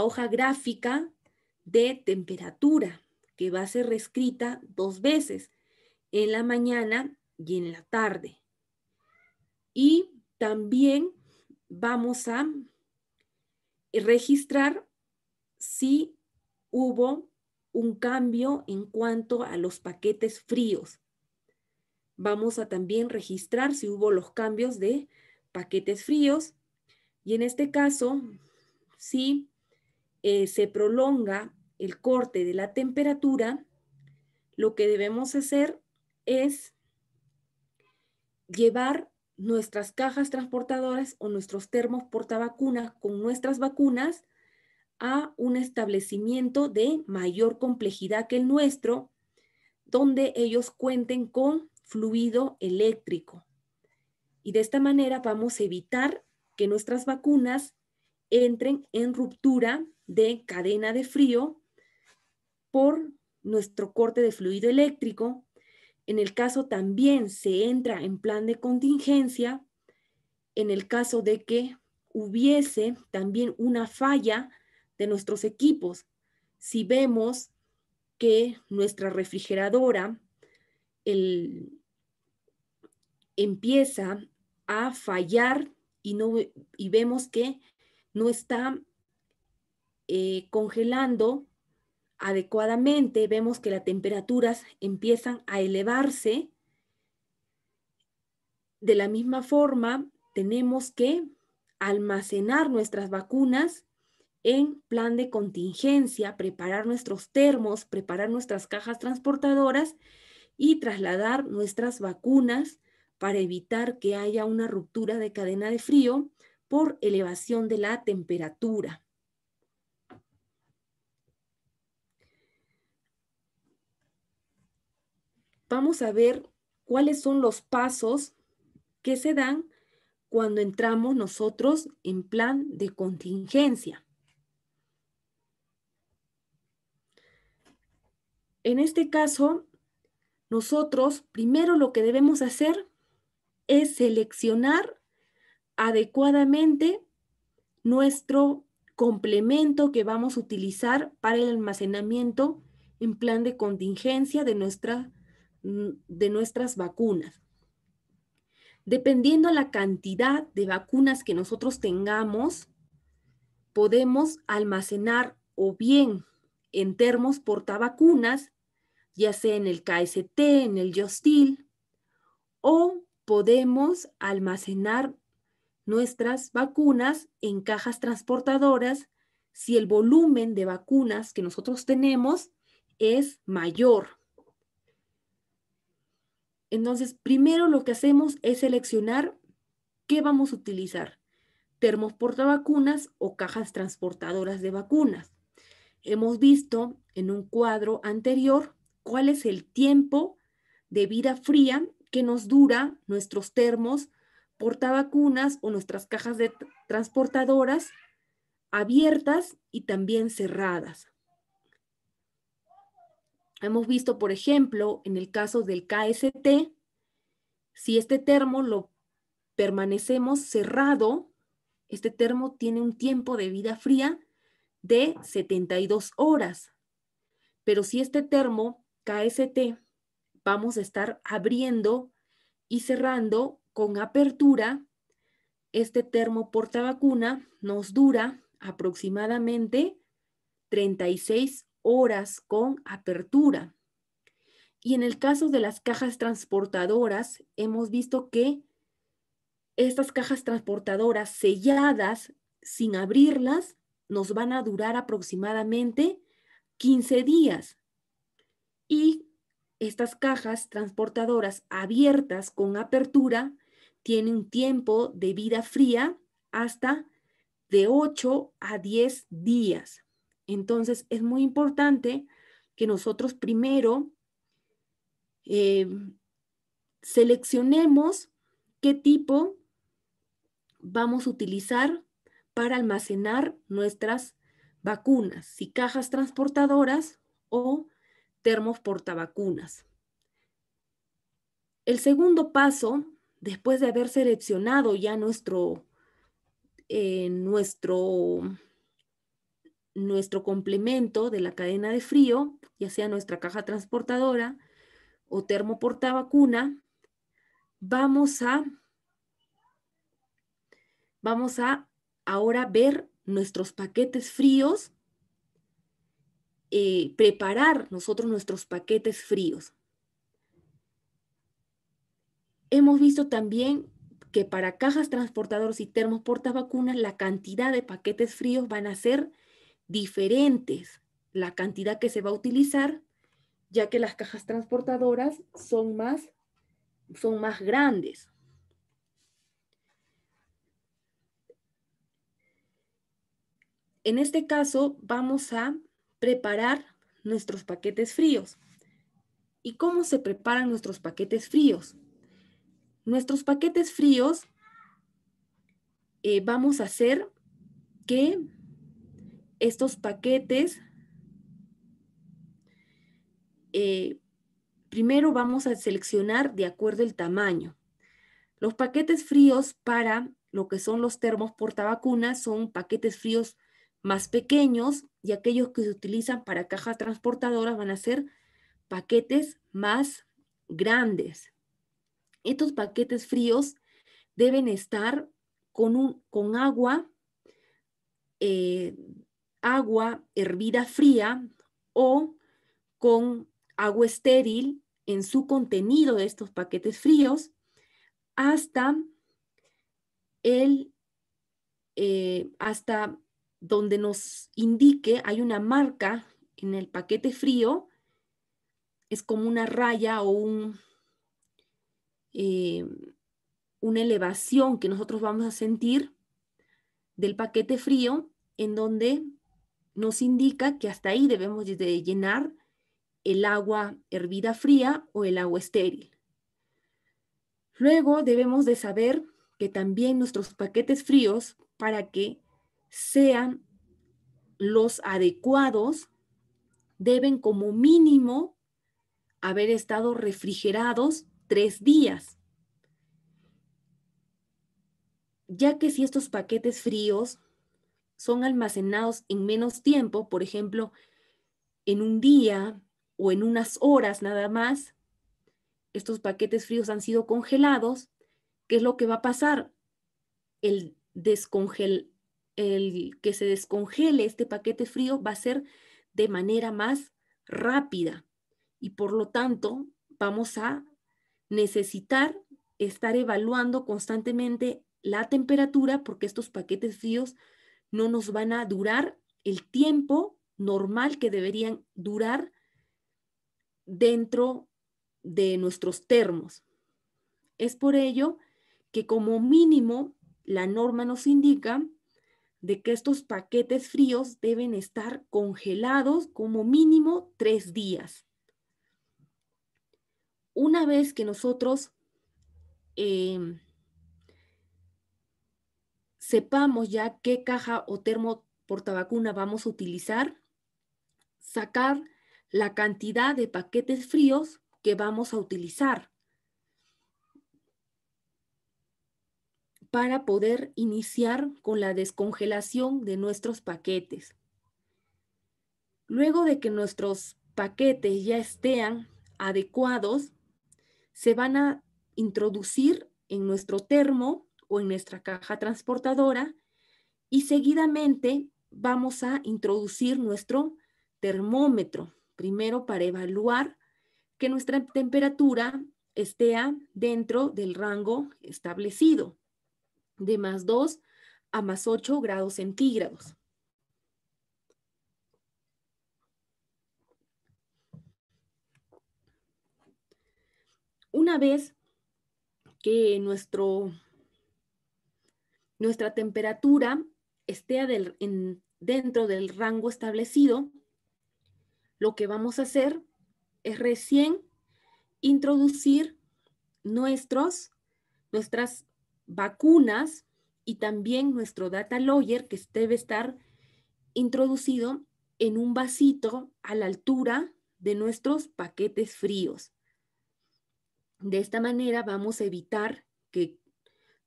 hoja gráfica de temperatura, que va a ser reescrita 2 veces, en la mañana y en la tarde. Y también vamos a registrar si hubo un cambio en cuanto a los paquetes fríos. Vamos a también registrar si hubo los cambios de paquetes fríos. Y en este caso, si se prolonga el corte de la temperatura, lo que debemos hacer es llevar nuestras cajas transportadoras o nuestros termos portavacunas con nuestras vacunas a un establecimiento de mayor complejidad que el nuestro, donde ellos cuenten con fluido eléctrico. Y de esta manera vamos a evitar que nuestras vacunas entren en ruptura de cadena de frío por nuestro corte de fluido eléctrico. En el caso también se entra en plan de contingencia, en el caso de que hubiese también una falla de nuestros equipos. Si vemos que nuestra refrigeradora empieza a fallar y vemos que no está congelando adecuadamente, vemos que las temperaturas empiezan a elevarse. De la misma forma, tenemos que almacenar nuestras vacunas en plan de contingencia, preparar nuestros termos, preparar nuestras cajas transportadoras y trasladar nuestras vacunas para evitar que haya una ruptura de cadena de frío por elevación de la temperatura. Vamos a ver cuáles son los pasos que se dan cuando entramos nosotros en plan de contingencia. En este caso, nosotros primero lo que debemos hacer es seleccionar adecuadamente nuestro complemento que vamos a utilizar para el almacenamiento en plan de contingencia de nuestras vacunas. Dependiendo la cantidad de vacunas que nosotros tengamos, podemos almacenar o bien en termos portavacunas, ya sea en el KST, en el Yostil, o podemos almacenar nuestras vacunas en cajas transportadoras si el volumen de vacunas que nosotros tenemos es mayor. Entonces, primero lo que hacemos es seleccionar qué vamos a utilizar, termos portavacunas o cajas transportadoras de vacunas. Hemos visto en un cuadro anterior cuál es el tiempo de vida fría que nos dura nuestros termos portavacunas o nuestras cajas de transportadoras abiertas y también cerradas. Hemos visto, por ejemplo, en el caso del KST, si este termo lo permanecemos cerrado, este termo tiene un tiempo de vida fría de 72 horas. Pero si este termo KST vamos a estar abriendo y cerrando con apertura, este termo portavacuna nos dura aproximadamente 36 horas con apertura. Y en el caso de las cajas transportadoras, hemos visto que estas cajas transportadoras selladas, sin abrirlas, nos van a durar aproximadamente 15 días. Y estas cajas transportadoras abiertas con apertura tienen un tiempo de vida fría hasta de 8 a 10 días. Entonces, es muy importante que nosotros primero seleccionemos qué tipo vamos a utilizar para almacenar nuestras vacunas, si cajas transportadoras o termos portavacunas. El segundo paso, después de haber seleccionado ya nuestro complemento de la cadena de frío, ya sea nuestra caja transportadora o termo portavacuna, vamos a ahora ver nuestros paquetes fríos, preparar nosotros nuestros paquetes fríos. Hemos visto también que para cajas transportadoras y termos portavacunas la cantidad de paquetes fríos van a ser diferentes, la cantidad que se va a utilizar, ya que las cajas transportadoras son más grandes. En este caso, vamos a preparar nuestros paquetes fríos. ¿Y cómo se preparan nuestros paquetes fríos? Nuestros paquetes fríos vamos a hacer que estos paquetes, primero vamos a seleccionar de acuerdo al tamaño. Los paquetes fríos para lo que son los termos portavacunas son paquetes fríos más pequeños y aquellos que se utilizan para cajas transportadoras van a ser paquetes más grandes. Estos paquetes fríos deben estar con agua, agua hervida fría o con agua estéril en su contenido de estos paquetes fríos hasta hasta donde nos indique, hay una marca en el paquete frío, es como una raya o una elevación que nosotros vamos a sentir del paquete frío, en donde nos indica que hasta ahí debemos de llenar el agua hervida fría o el agua estéril. Luego debemos de saber que también nuestros paquetes fríos, para que sean los adecuados, deben como mínimo haber estado refrigerados 3 días. Ya que si estos paquetes fríos son almacenados en menos tiempo, por ejemplo, en un día o en unas horas nada más, estos paquetes fríos han sido congelados, ¿qué es lo que va a pasar? El que se descongele este paquete frío va a ser de manera más rápida y por lo tanto vamos a necesitar estar evaluando constantemente la temperatura porque estos paquetes fríos no nos van a durar el tiempo normal que deberían durar dentro de nuestros termos. Es por ello que como mínimo la norma nos indica de que estos paquetes fríos deben estar congelados como mínimo 3 días. Una vez que nosotros sepamos ya qué caja o termo portavacuna vamos a utilizar, sacar la cantidad de paquetes fríos que vamos a utilizar para poder iniciar con la descongelación de nuestros paquetes. Luego de que nuestros paquetes ya estén adecuados, se van a introducir en nuestro termo o en nuestra caja transportadora y seguidamente vamos a introducir nuestro termómetro, primero para evaluar que nuestra temperatura esté dentro del rango establecido, de +2 a +8 grados centígrados. Una vez que nuestra temperatura esté dentro del rango establecido, lo que vamos a hacer es recién introducir nuestras vacunas y también nuestro data logger que debe estar introducido en un vasito a la altura de nuestros paquetes fríos. De esta manera vamos a evitar que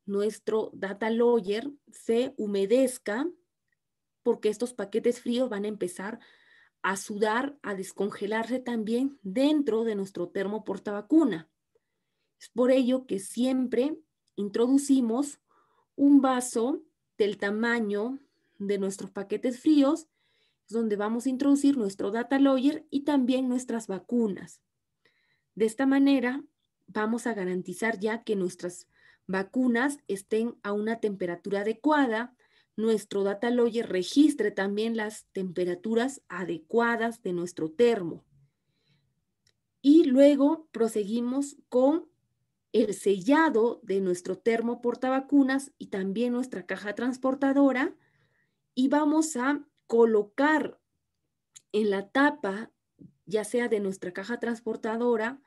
nuestro data logger se humedezca porque estos paquetes fríos van a empezar a sudar, a descongelarse también dentro de nuestro termo portavacuna. Es por ello que siempre introducimos un vaso del tamaño de nuestros paquetes fríos, donde vamos a introducir nuestro data logger y también nuestras vacunas. De esta manera vamos a garantizar ya que nuestras vacunas estén a una temperatura adecuada, nuestro data logger registre también las temperaturas adecuadas de nuestro termo. Y luego proseguimos con el sellado de nuestro termo portavacunas y también nuestra caja transportadora y vamos a colocar en la tapa ya sea de nuestra caja transportadora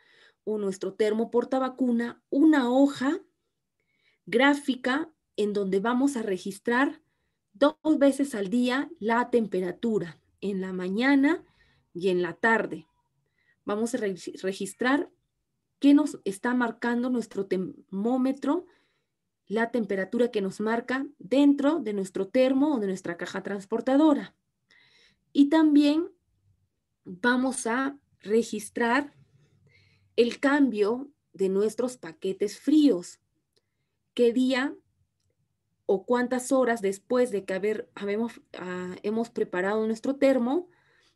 o nuestro termo portavacuna, una hoja gráfica en donde vamos a registrar 2 veces al día la temperatura, en la mañana y en la tarde. Vamos a registrar qué nos está marcando nuestro termómetro, la temperatura que nos marca dentro de nuestro termo o de nuestra caja transportadora. Y también vamos a registrar el cambio de nuestros paquetes fríos. ¿Qué día o cuántas horas después de que hemos preparado nuestro termo,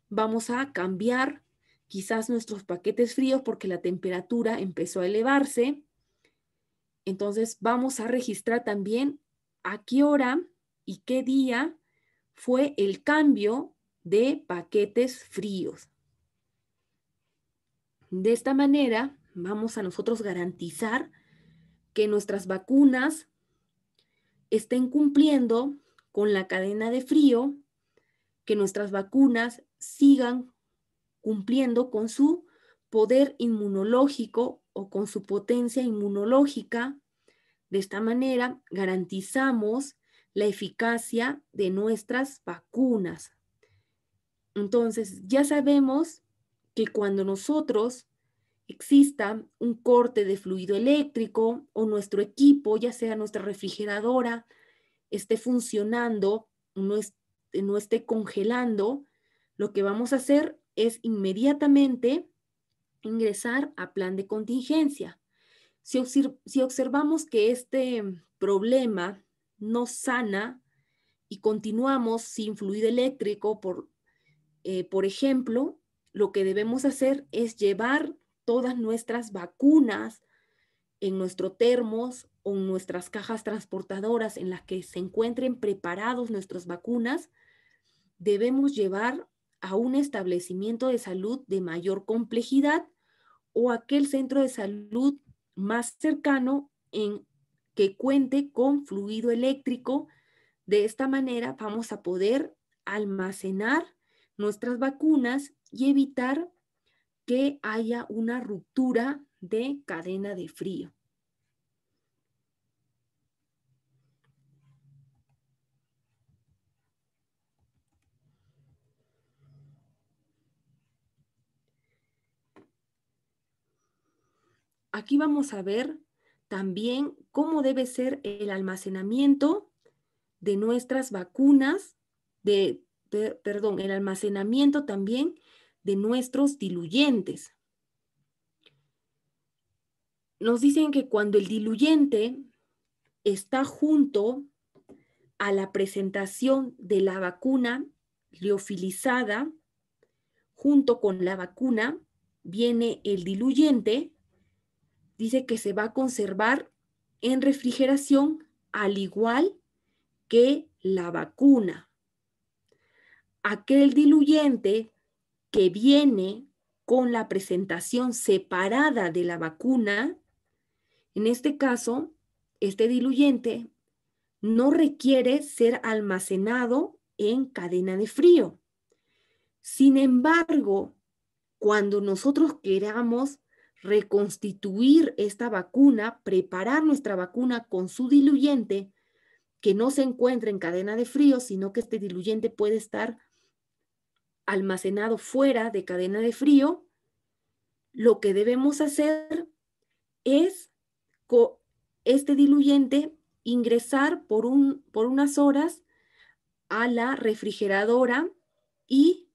vamos a cambiar quizás nuestros paquetes fríos porque la temperatura empezó a elevarse? Entonces vamos a registrar también a qué hora y qué día fue el cambio de paquetes fríos. De esta manera vamos a nosotros garantizar que nuestras vacunas estén cumpliendo con la cadena de frío, que nuestras vacunas sigan cumpliendo con su poder inmunológico o con su potencia inmunológica. De esta manera garantizamos la eficacia de nuestras vacunas. Entonces, ya sabemos que cuando nosotros exista un corte de fluido eléctrico o nuestro equipo, ya sea nuestra refrigeradora, esté funcionando, no esté congelando, lo que vamos a hacer es inmediatamente ingresar a plan de contingencia. Si observamos que este problema no sana y continuamos sin fluido eléctrico, por ejemplo, lo que debemos hacer es llevar todas nuestras vacunas en nuestros termos o en nuestras cajas transportadoras en las que se encuentren preparados nuestras vacunas. Debemos llevar a un establecimiento de salud de mayor complejidad o aquel centro de salud más cercano en que cuente con fluido eléctrico. De esta manera vamos a poder almacenar nuestras vacunas y evitar que haya una ruptura de cadena de frío. Aquí vamos a ver también cómo debe ser el almacenamiento de nuestras vacunas, el almacenamiento también de nuestros diluyentes. Nos dicen que cuando el diluyente está junto a la presentación de la vacuna liofilizada, junto con la vacuna viene el diluyente, dice que se va a conservar en refrigeración al igual que la vacuna. Aquel diluyente que viene con la presentación separada de la vacuna, en este caso, este diluyente no requiere ser almacenado en cadena de frío. Sin embargo, cuando nosotros queramos reconstituir esta vacuna, preparar nuestra vacuna con su diluyente, que no se encuentre en cadena de frío, sino que este diluyente puede estar almacenado fuera de cadena de frío, lo que debemos hacer es este diluyente ingresar por unas horas a la refrigeradora y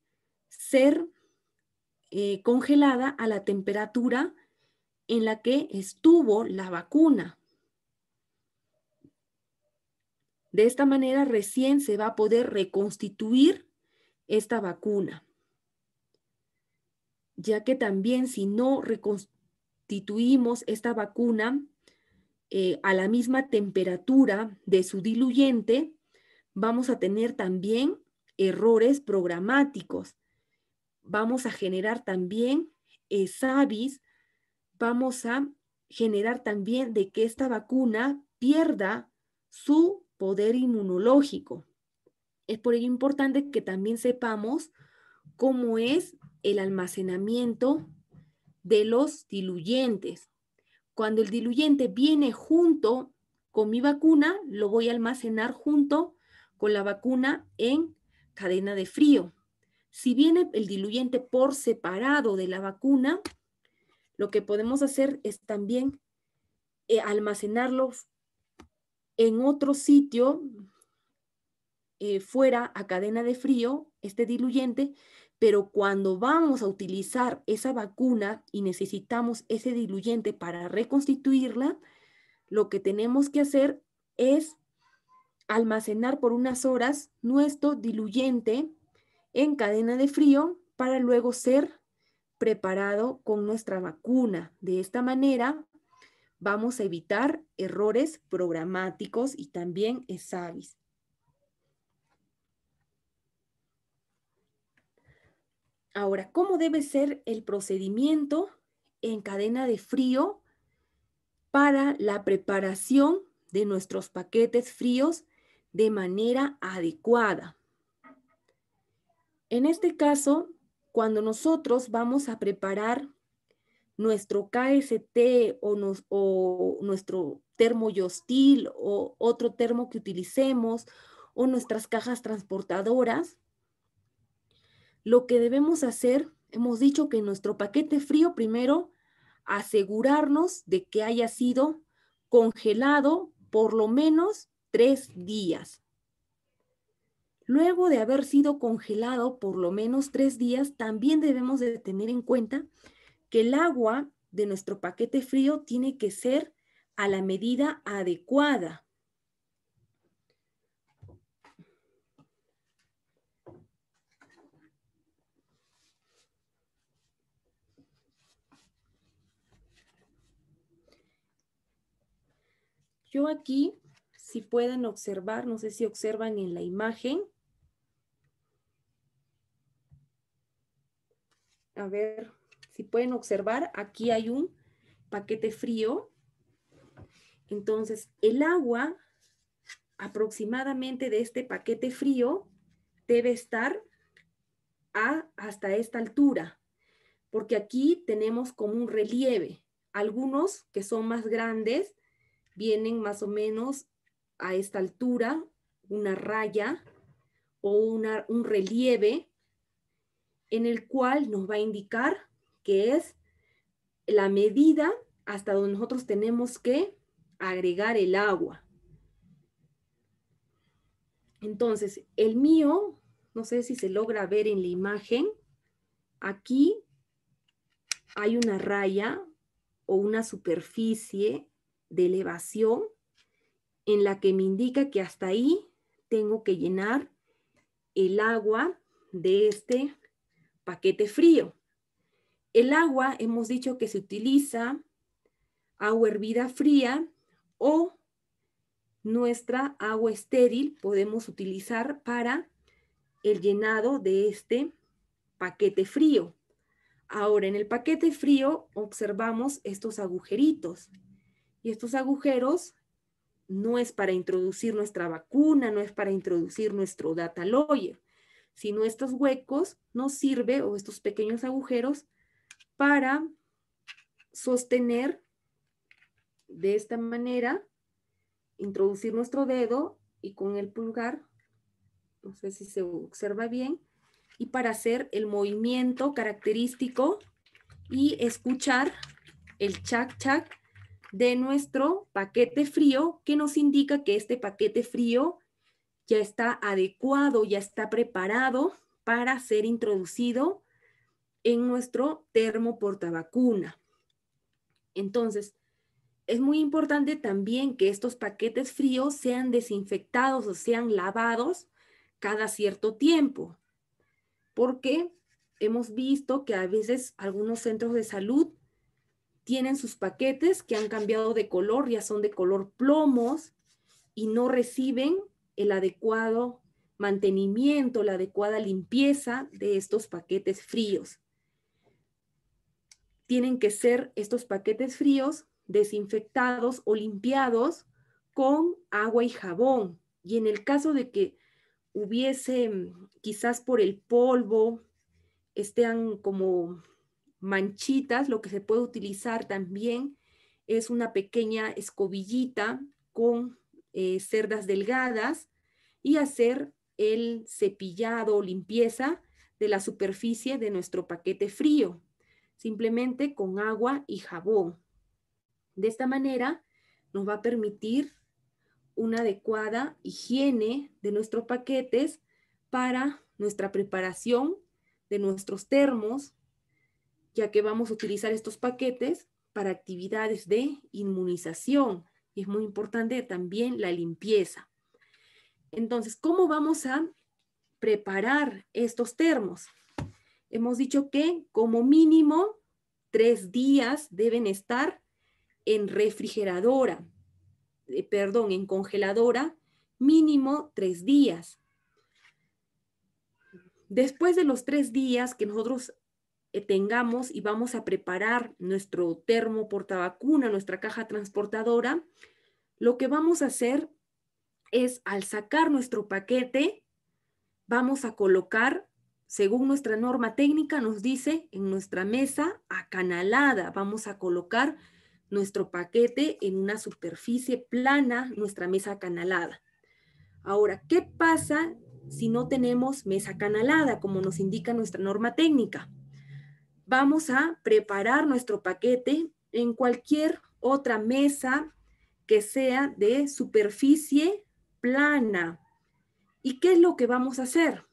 ser congelada a la temperatura en la que estuvo la vacuna. De esta manera recién se va a poder reconstituir esta vacuna, ya que también si no reconstituimos esta vacuna a la misma temperatura de su diluyente, vamos a tener también errores programáticos. Vamos a generar también SAVIs, vamos a generar también de que esta vacuna pierda su poder inmunológico. Es por ello importante que también sepamos cómo es el almacenamiento de los diluyentes. Cuando el diluyente viene junto con mi vacuna, lo voy a almacenar junto con la vacuna en cadena de frío. Si viene el diluyente por separado de la vacuna, lo que podemos hacer es también almacenarlo en otro sitio fuera a cadena de frío, este diluyente, pero cuando vamos a utilizar esa vacuna y necesitamos ese diluyente para reconstituirla, lo que tenemos que hacer es almacenar por unas horas nuestro diluyente en cadena de frío para luego ser preparado con nuestra vacuna. De esta manera vamos a evitar errores programáticos y también ESAVIS. Ahora, ¿cómo debe ser el procedimiento en cadena de frío para la preparación de nuestros paquetes fríos de manera adecuada? En este caso, cuando nosotros vamos a preparar nuestro KST o nuestro termo Yostil o otro termo que utilicemos o nuestras cajas transportadoras, lo que debemos hacer, hemos dicho que en nuestro paquete frío primero asegurarnos de que haya sido congelado por lo menos 3 días. Luego de haber sido congelado por lo menos 3 días, también debemos de tener en cuenta que el agua de nuestro paquete frío tiene que ser a la medida adecuada. Yo aquí, si pueden observar, no sé si observan en la imagen. A ver, si pueden observar, aquí hay un paquete frío. Entonces, el agua aproximadamente de este paquete frío debe estar hasta esta altura, porque aquí tenemos como un relieve. Algunos que son más grandes vienen más o menos a esta altura, una raya o un relieve en el cual nos va a indicar que es la medida hasta donde nosotros tenemos que agregar el agua. Entonces, el mío, no sé si se logra ver en la imagen, aquí hay una raya o una superficie de elevación en la que me indica que hasta ahí tengo que llenar el agua de este paquete frío. El agua, hemos dicho que se utiliza agua hervida fría o nuestra agua estéril podemos utilizar para el llenado de este paquete frío. Ahora, en el paquete frío observamos estos agujeritos. Y estos agujeros no es para introducir nuestra vacuna, no es para introducir nuestro data lawyer, sino estos huecos nos sirve, o estos pequeños agujeros, para sostener de esta manera, introducir nuestro dedo y con el pulgar, no sé si se observa bien, y para hacer el movimiento característico y escuchar el chac chac de nuestro paquete frío, que nos indica que este paquete frío ya está adecuado, ya está preparado para ser introducido en nuestro termo portavacuna. Entonces, es muy importante también que estos paquetes fríos sean desinfectados o sean lavados cada cierto tiempo, porque hemos visto que a veces algunos centros de salud tienen sus paquetes que han cambiado de color, ya son de color plomos y no reciben el adecuado mantenimiento, la adecuada limpieza de estos paquetes fríos. Tienen que ser estos paquetes fríos desinfectados o limpiados con agua y jabón. Y en el caso de que hubiese, quizás por el polvo, estén como manchitas, lo que se puede utilizar también es una pequeña escobillita con cerdas delgadas y hacer el cepillado o limpieza de la superficie de nuestro paquete frío, simplemente con agua y jabón. De esta manera nos va a permitir una adecuada higiene de nuestros paquetes para nuestra preparación de nuestros termos, ya que vamos a utilizar estos paquetes para actividades de inmunización. Y es muy importante también la limpieza. Entonces, ¿cómo vamos a preparar estos termos? Hemos dicho que como mínimo 3 días deben estar en refrigeradora, en congeladora, mínimo 3 días. Después de los 3 días que nosotros tengamos y vamos a preparar nuestro termo portavacuna, nuestra caja transportadora, lo que vamos a hacer es, al sacar nuestro paquete, vamos a colocar, según nuestra norma técnica, nos dice, en nuestra mesa acanalada. Vamos a colocar nuestro paquete en una superficie plana, nuestra mesa acanalada. Ahora, ¿qué pasa si no tenemos mesa acanalada, como nos indica nuestra norma técnica? Vamos a preparar nuestro paquete en cualquier otra mesa que sea de superficie plana. ¿Y qué es lo que vamos a hacer?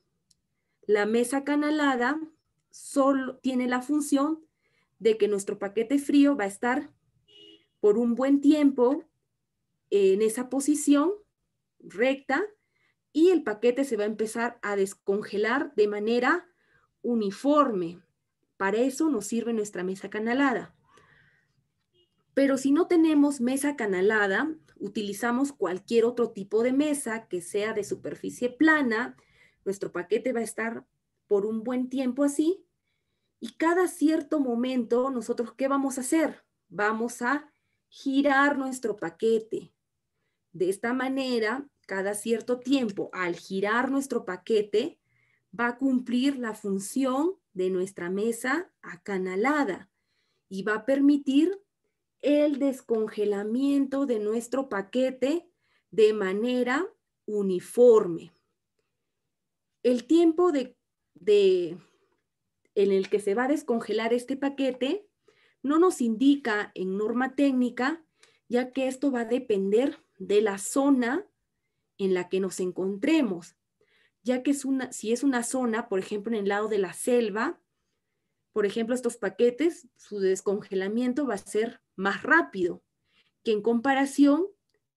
La mesa acanalada solo tiene la función de que nuestro paquete frío va a estar por un buen tiempo en esa posición recta y el paquete se va a empezar a descongelar de manera uniforme. Para eso nos sirve nuestra mesa acanalada. Pero si no tenemos mesa acanalada, utilizamos cualquier otro tipo de mesa que sea de superficie plana. Nuestro paquete va a estar por un buen tiempo así. Y cada cierto momento, nosotros, ¿qué vamos a hacer? Vamos a girar nuestro paquete. De esta manera, cada cierto tiempo, al girar nuestro paquete, va a cumplir la función de nuestra mesa acanalada y va a permitir el descongelamiento de nuestro paquete de manera uniforme. El tiempo en el que se va a descongelar este paquete no nos indica en norma técnica, ya que esto va a depender de la zona en la que nos encontremos, ya que si es una zona, por ejemplo, en el lado de la selva, por ejemplo, estos paquetes, su descongelamiento va a ser más rápido que en comparación,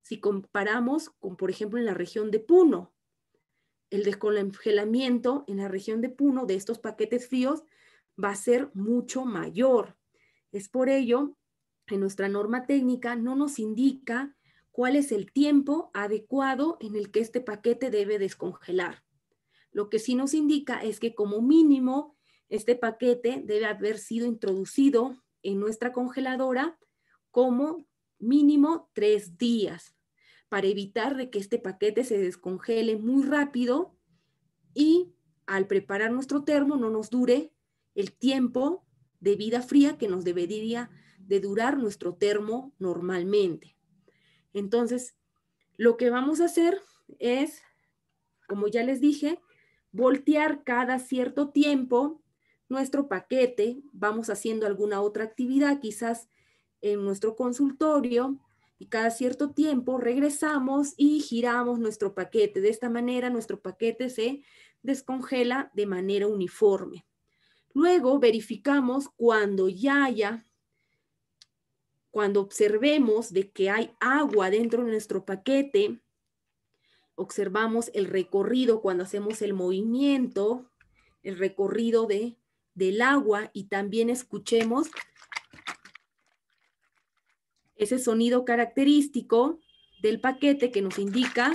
si comparamos con, por ejemplo, en la región de Puno. El descongelamiento en la región de Puno de estos paquetes fríos va a ser mucho mayor. Es por ello que nuestra norma técnica no nos indica cuál es el tiempo adecuado en el que este paquete debe descongelar. Lo que sí nos indica es que como mínimo este paquete debe haber sido introducido en nuestra congeladora como mínimo 3 días para evitar de que este paquete se descongele muy rápido y al preparar nuestro termo no nos dure el tiempo de vida fría que nos debería de durar nuestro termo normalmente. Entonces, lo que vamos a hacer es, como ya les dije, voltear cada cierto tiempo nuestro paquete. Vamos haciendo alguna otra actividad, quizás en nuestro consultorio, y cada cierto tiempo regresamos y giramos nuestro paquete. De esta manera, nuestro paquete se descongela de manera uniforme. Luego verificamos cuando observemos de que hay agua dentro de nuestro paquete, observamos el recorrido cuando hacemos el movimiento, el recorrido del agua, y también escuchemos ese sonido característico del paquete que nos indica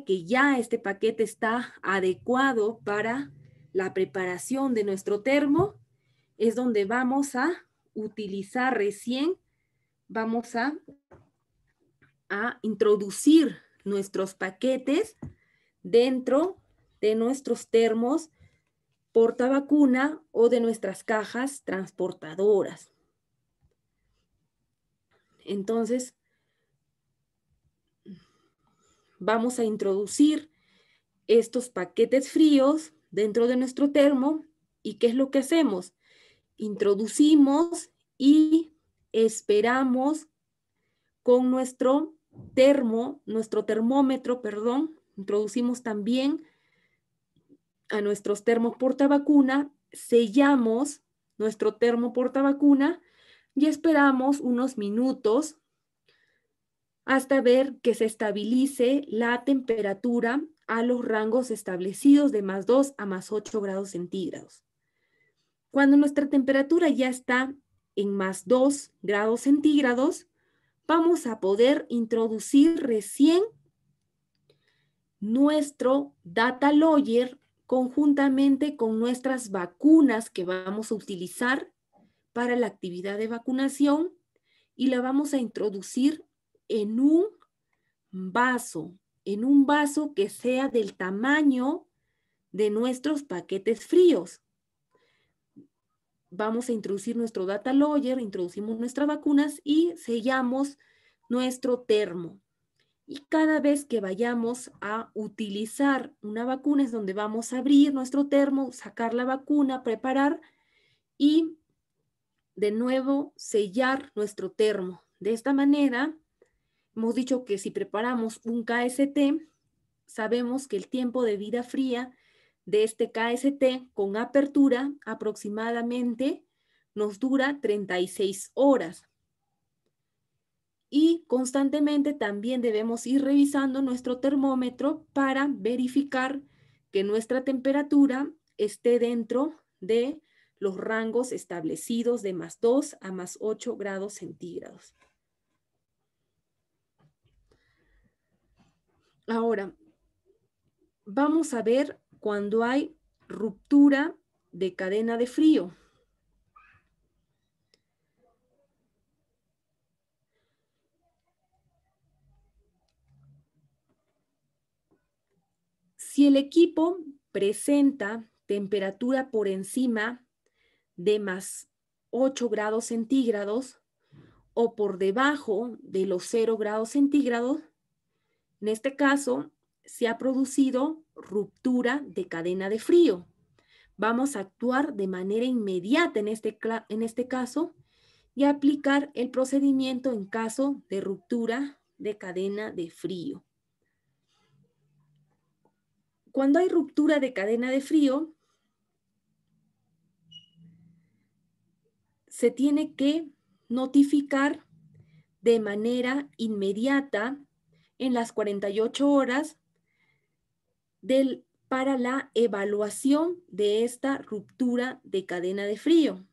que ya este paquete está adecuado para la preparación de nuestro termo. Es donde vamos a utilizar recién, vamos a introducir nuestros paquetes dentro de nuestros termos portavacuna o de nuestras cajas transportadoras. Entonces, vamos a introducir estos paquetes fríos dentro de nuestro termo. ¿Y qué es lo que hacemos? Introducimos y esperamos con nuestro termómetro, introducimos también a nuestros termos portavacuna, sellamos nuestro termo portavacuna y esperamos unos minutos hasta ver que se estabilice la temperatura a los rangos establecidos de +2 a +8 grados centígrados. Cuando nuestra temperatura ya está en +2 grados centígrados, vamos a poder introducir recién nuestro data logger conjuntamente con nuestras vacunas que vamos a utilizar para la actividad de vacunación y la vamos a introducir en un vaso que sea del tamaño de nuestros paquetes fríos. Vamos a introducir nuestro data logger, introducimos nuestras vacunas y sellamos nuestro termo. Y cada vez que vayamos a utilizar una vacuna es donde vamos a abrir nuestro termo, sacar la vacuna, preparar y de nuevo sellar nuestro termo. De esta manera, hemos dicho que si preparamos un KST, sabemos que el tiempo de vida fría de este KST con apertura aproximadamente nos dura 36 horas. Y constantemente también debemos ir revisando nuestro termómetro para verificar que nuestra temperatura esté dentro de los rangos establecidos de +2 a +8 grados centígrados. Ahora, vamos a ver cuando hay ruptura de cadena de frío. Si el equipo presenta temperatura por encima de +8 grados centígrados o por debajo de los 0 grados centígrados, en este caso se ha producido ruptura de cadena de frío. Vamos a actuar de manera inmediata en este caso y aplicar el procedimiento en caso de ruptura de cadena de frío. Cuando hay ruptura de cadena de frío, se tiene que notificar de manera inmediata en las 48 horas para la evaluación de esta ruptura de cadena de frío.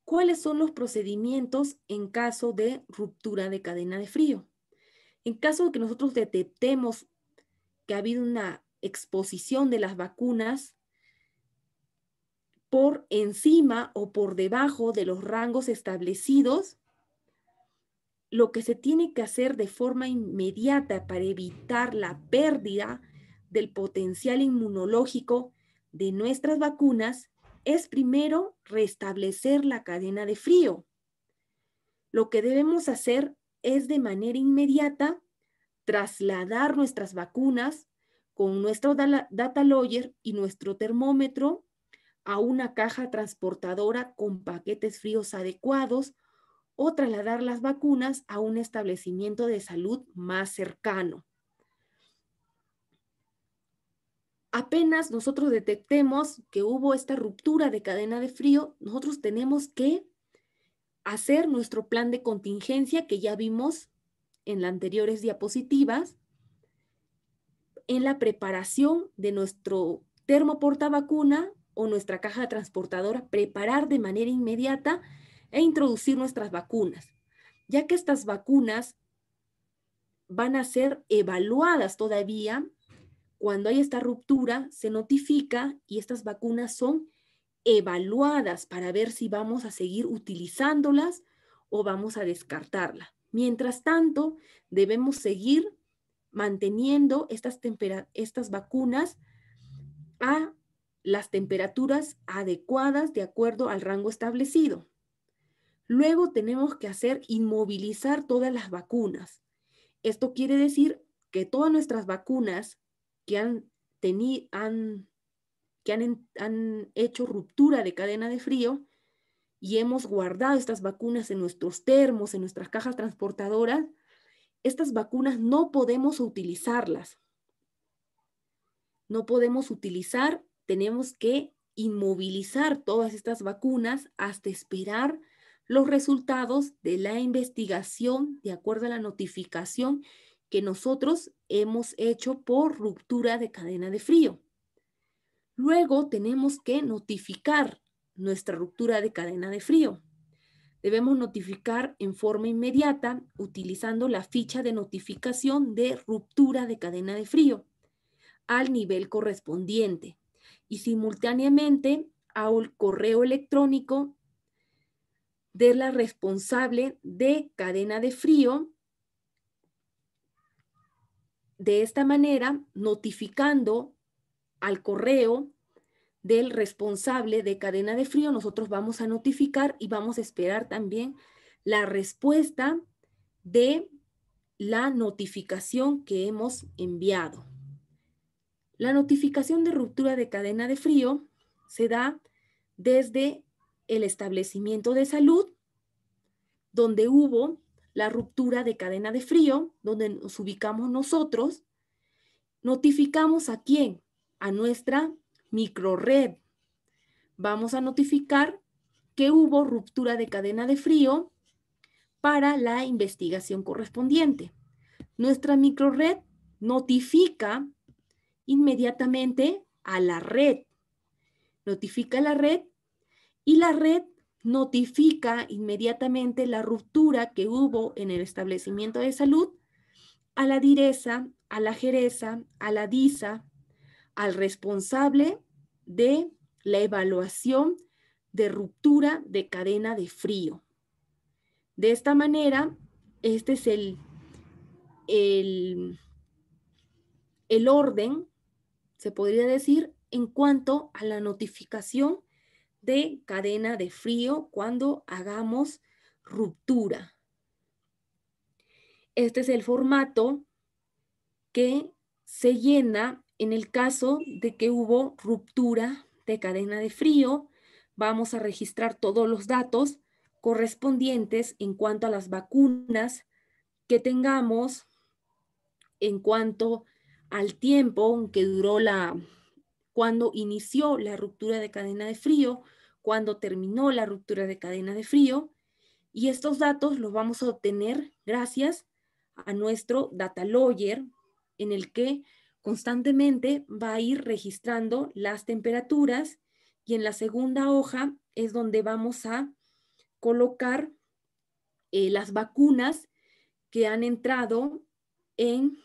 ¿Cuáles son los procedimientos en caso de ruptura de cadena de frío? En caso de que nosotros detectemos que ha habido una exposición de las vacunas por encima o por debajo de los rangos establecidos, lo que se tiene que hacer de forma inmediata para evitar la pérdida del potencial inmunológico de nuestras vacunas es primero restablecer la cadena de frío. Lo que debemos hacer es de manera inmediata trasladar nuestras vacunas con nuestro data logger y nuestro termómetro a una caja transportadora con paquetes fríos adecuados o trasladar las vacunas a un establecimiento de salud más cercano. Apenas nosotros detectemos que hubo esta ruptura de cadena de frío, nosotros tenemos que hacer nuestro plan de contingencia que ya vimos en las anteriores diapositivas, en la preparación de nuestro termo portavacuna o nuestra caja transportadora, preparar de manera inmediata e introducir nuestras vacunas, ya que estas vacunas van a ser evaluadas todavía. Cuando hay esta ruptura, se notifica y estas vacunas son evaluadas para ver si vamos a seguir utilizándolas o vamos a descartarlas. Mientras tanto, debemos seguir manteniendo estas vacunas a las temperaturas adecuadas de acuerdo al rango establecido. Luego tenemos que inmovilizar todas las vacunas. Esto quiere decir que todas nuestras vacunas que han hecho ruptura de cadena de frío y hemos guardado estas vacunas en nuestros termos, en nuestras cajas transportadoras, estas vacunas no podemos utilizarlas. No podemos utilizar, tenemos que inmovilizar todas estas vacunas hasta esperar los resultados de la investigación de acuerdo a la notificación que nosotros hemos hecho por ruptura de cadena de frío. Luego tenemos que notificar nuestra ruptura de cadena de frío. Debemos notificar en forma inmediata utilizando la ficha de notificación de ruptura de cadena de frío al nivel correspondiente y simultáneamente al correo electrónico de la responsable de cadena de frío. De esta manera, notificando al correo del responsable de cadena de frío, nosotros vamos a notificar y vamos a esperar también la respuesta de la notificación que hemos enviado. La notificación de ruptura de cadena de frío se da desde el establecimiento de salud, donde hubo la ruptura de cadena de frío, donde nos ubicamos nosotros. Notificamos ¿a quién? A nuestra microred. Vamos a notificar que hubo ruptura de cadena de frío para la investigación correspondiente. Nuestra microred notifica inmediatamente a la red. Notifica a la red y la red notifica inmediatamente la ruptura que hubo en el establecimiento de salud a la direza, a la jereza, a la DISA, al responsable de la evaluación de ruptura de cadena de frío. De esta manera, este es el orden, se podría decir, en cuanto a la notificación de cadena de frío cuando hagamos ruptura. Este es el formato que se llena en el caso de que hubo ruptura de cadena de frío. Vamos a registrar todos los datos correspondientes en cuanto a las vacunas que tengamos, en cuanto al tiempo que duró cuando inició la ruptura de cadena de frío, cuando terminó la ruptura de cadena de frío, y estos datos los vamos a obtener gracias a nuestro data logger, en el que constantemente va a ir registrando las temperaturas, y en la segunda hoja es donde vamos a colocar las vacunas que han entrado en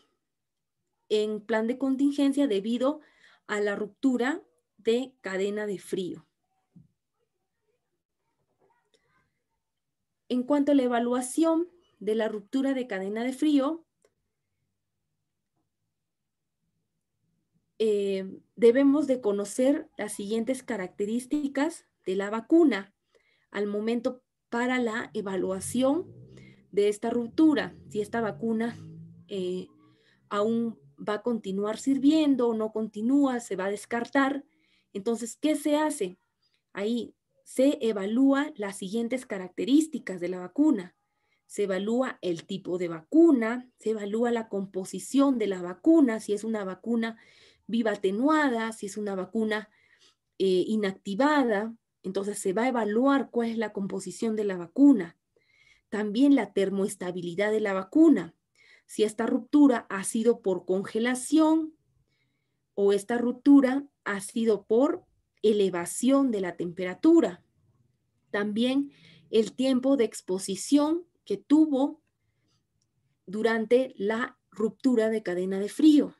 plan de contingencia debido a la ruptura de cadena de frío. En cuanto a la evaluación de la ruptura de cadena de frío, debemos de conocer las siguientes características de la vacuna al momento para la evaluación de esta ruptura. Si esta vacuna aún va a continuar sirviendo o no continúa, se va a descartar. Entonces, ¿qué se hace? Ahí se evalúa las siguientes características de la vacuna. Se evalúa el tipo de vacuna, se evalúa la composición de la vacuna, si es una vacuna viva atenuada, si es una vacuna inactivada. Entonces se va a evaluar cuál es la composición de la vacuna. También la termoestabilidad de la vacuna. Si esta ruptura ha sido por congelación o esta ruptura ha sido por elevación de la temperatura. También el tiempo de exposición que tuvo durante la ruptura de cadena de frío.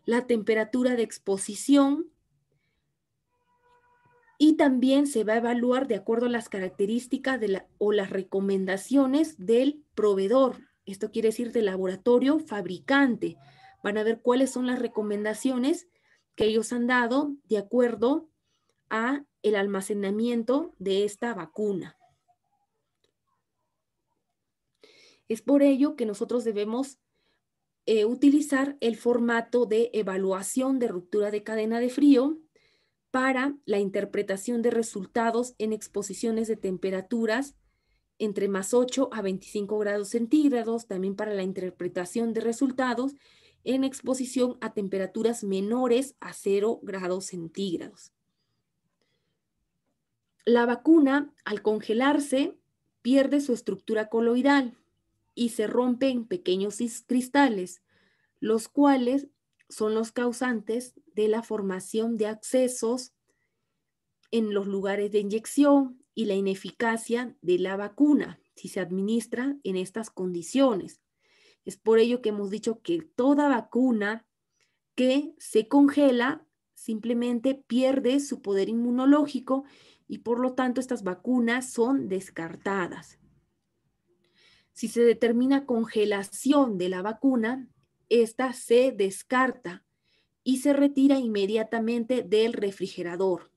La temperatura de exposición, y también se va a evaluar de acuerdo a las características o las recomendaciones del proveedor. Esto quiere decir de laboratorio fabricante. Van a ver cuáles son las recomendaciones que ellos han dado de acuerdo a el almacenamiento de esta vacuna. Es por ello que nosotros debemos utilizar el formato de evaluación de ruptura de cadena de frío para la interpretación de resultados en exposiciones de temperaturas entre +8 a 25 grados centígrados, también para la interpretación de resultados en exposición a temperaturas menores a 0 grados centígrados. La vacuna, al congelarse, pierde su estructura coloidal y se rompe en pequeños cristales, los cuales son los causantes de la formación de abscesos en los lugares de inyección y la ineficacia de la vacuna si se administra en estas condiciones. Es por ello que hemos dicho que toda vacuna que se congela simplemente pierde su poder inmunológico y por lo tanto estas vacunas son descartadas. Si se determina congelación de la vacuna, esta se descarta y se retira inmediatamente del refrigerador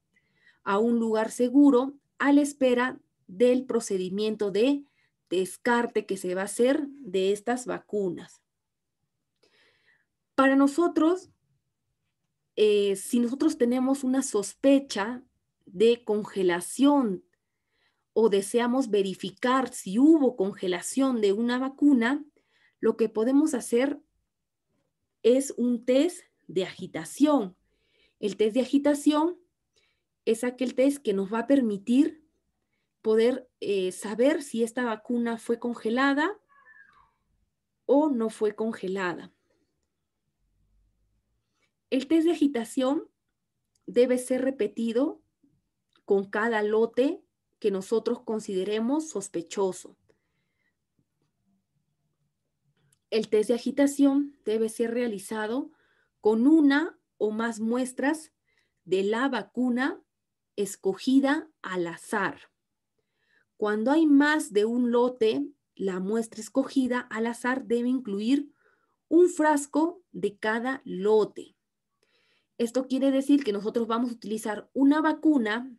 a un lugar seguro a la espera del procedimiento de descarte que se va a hacer de estas vacunas. Para nosotros, si nosotros tenemos una sospecha de congelación o deseamos verificar si hubo congelación de una vacuna, lo que podemos hacer es un test de agitación. El test de agitación es aquel test que nos va a permitir poder saber si esta vacuna fue congelada o no fue congelada. El test de agitación debe ser repetido con cada lote que nosotros consideremos sospechoso. El test de agitación debe ser realizado con una o más muestras de la vacuna escogida al azar. Cuando hay más de un lote, la muestra escogida al azar debe incluir un frasco de cada lote. Esto quiere decir que nosotros vamos a utilizar una vacuna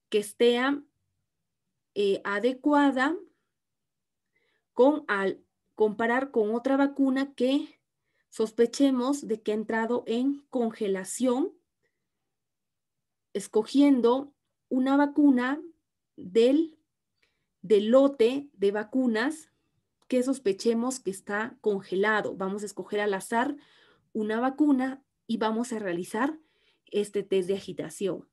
que esté adecuada al comparar con otra vacuna que sospechemos de que ha entrado en congelación, escogiendo una vacuna del lote de vacunas que sospechemos que está congelado. Vamos a escoger al azar una vacuna y vamos a realizar este test de agitación.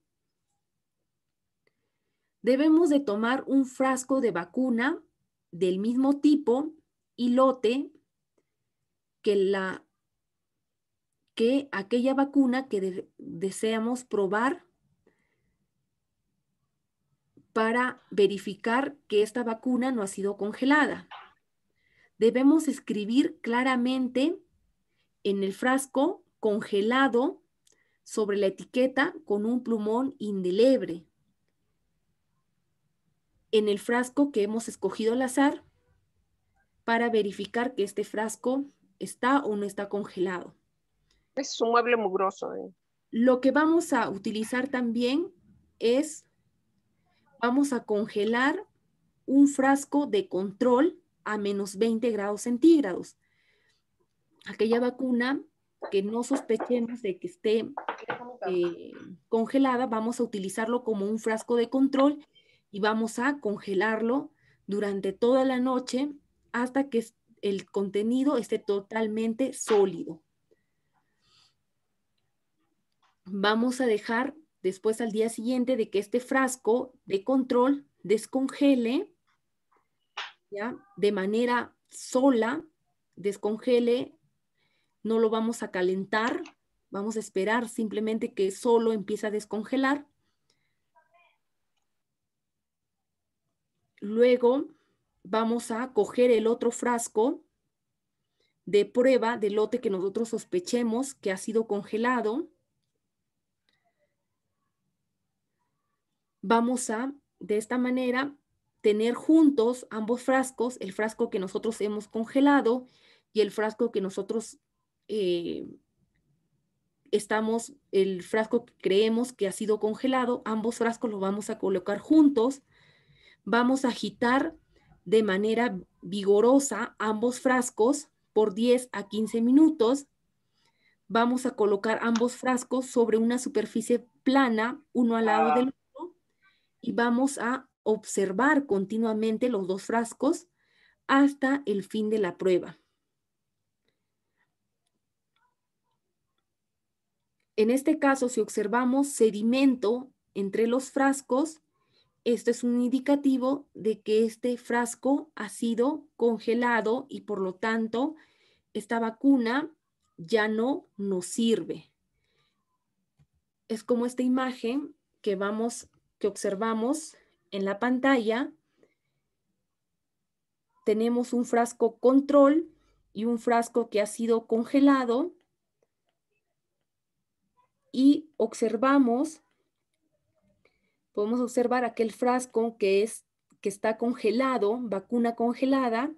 Debemos de tomar un frasco de vacuna del mismo tipo y lote que aquella vacuna que deseamos probar para verificar que esta vacuna no ha sido congelada. Debemos escribir claramente en el frasco congelado sobre la etiqueta con un plumón indeleble. En el frasco que hemos escogido al azar para verificar que este frasco está o no está congelado. Es un mueble mugroso. Lo que vamos a utilizar también es, vamos a congelar un frasco de control a -20 grados centígrados. Aquella vacuna que no sospechemos de que esté congelada, vamos a utilizarlo como un frasco de control y vamos a congelarlo durante toda la noche hasta que el contenido esté totalmente sólido. Vamos a dejar después al día siguiente de que este frasco de control descongele, ¿ya? De manera sola, descongele, no lo vamos a calentar, vamos a esperar simplemente que solo empiece a descongelar. Luego vamos a coger el otro frasco de prueba del lote que nosotros sospechemos que ha sido congelado. Vamos a, de esta manera, tener juntos ambos frascos, el frasco que nosotros hemos congelado y el frasco que nosotros el frasco que creemos que ha sido congelado, ambos frascos los vamos a colocar juntos, vamos a agitar de manera vigorosa ambos frascos por 10 a 15 minutos. Vamos a colocar ambos frascos sobre una superficie plana, uno al lado del otro, y vamos a observar continuamente los dos frascos hasta el fin de la prueba. En este caso, si observamos sedimento entre los frascos, esto es un indicativo de que este frasco ha sido congelado y por lo tanto esta vacuna ya no nos sirve. Es como esta imagen que observamos en la pantalla. Tenemos un frasco control y un frasco que ha sido congelado y podemos observar aquel frasco que está congelado, vacuna congelada,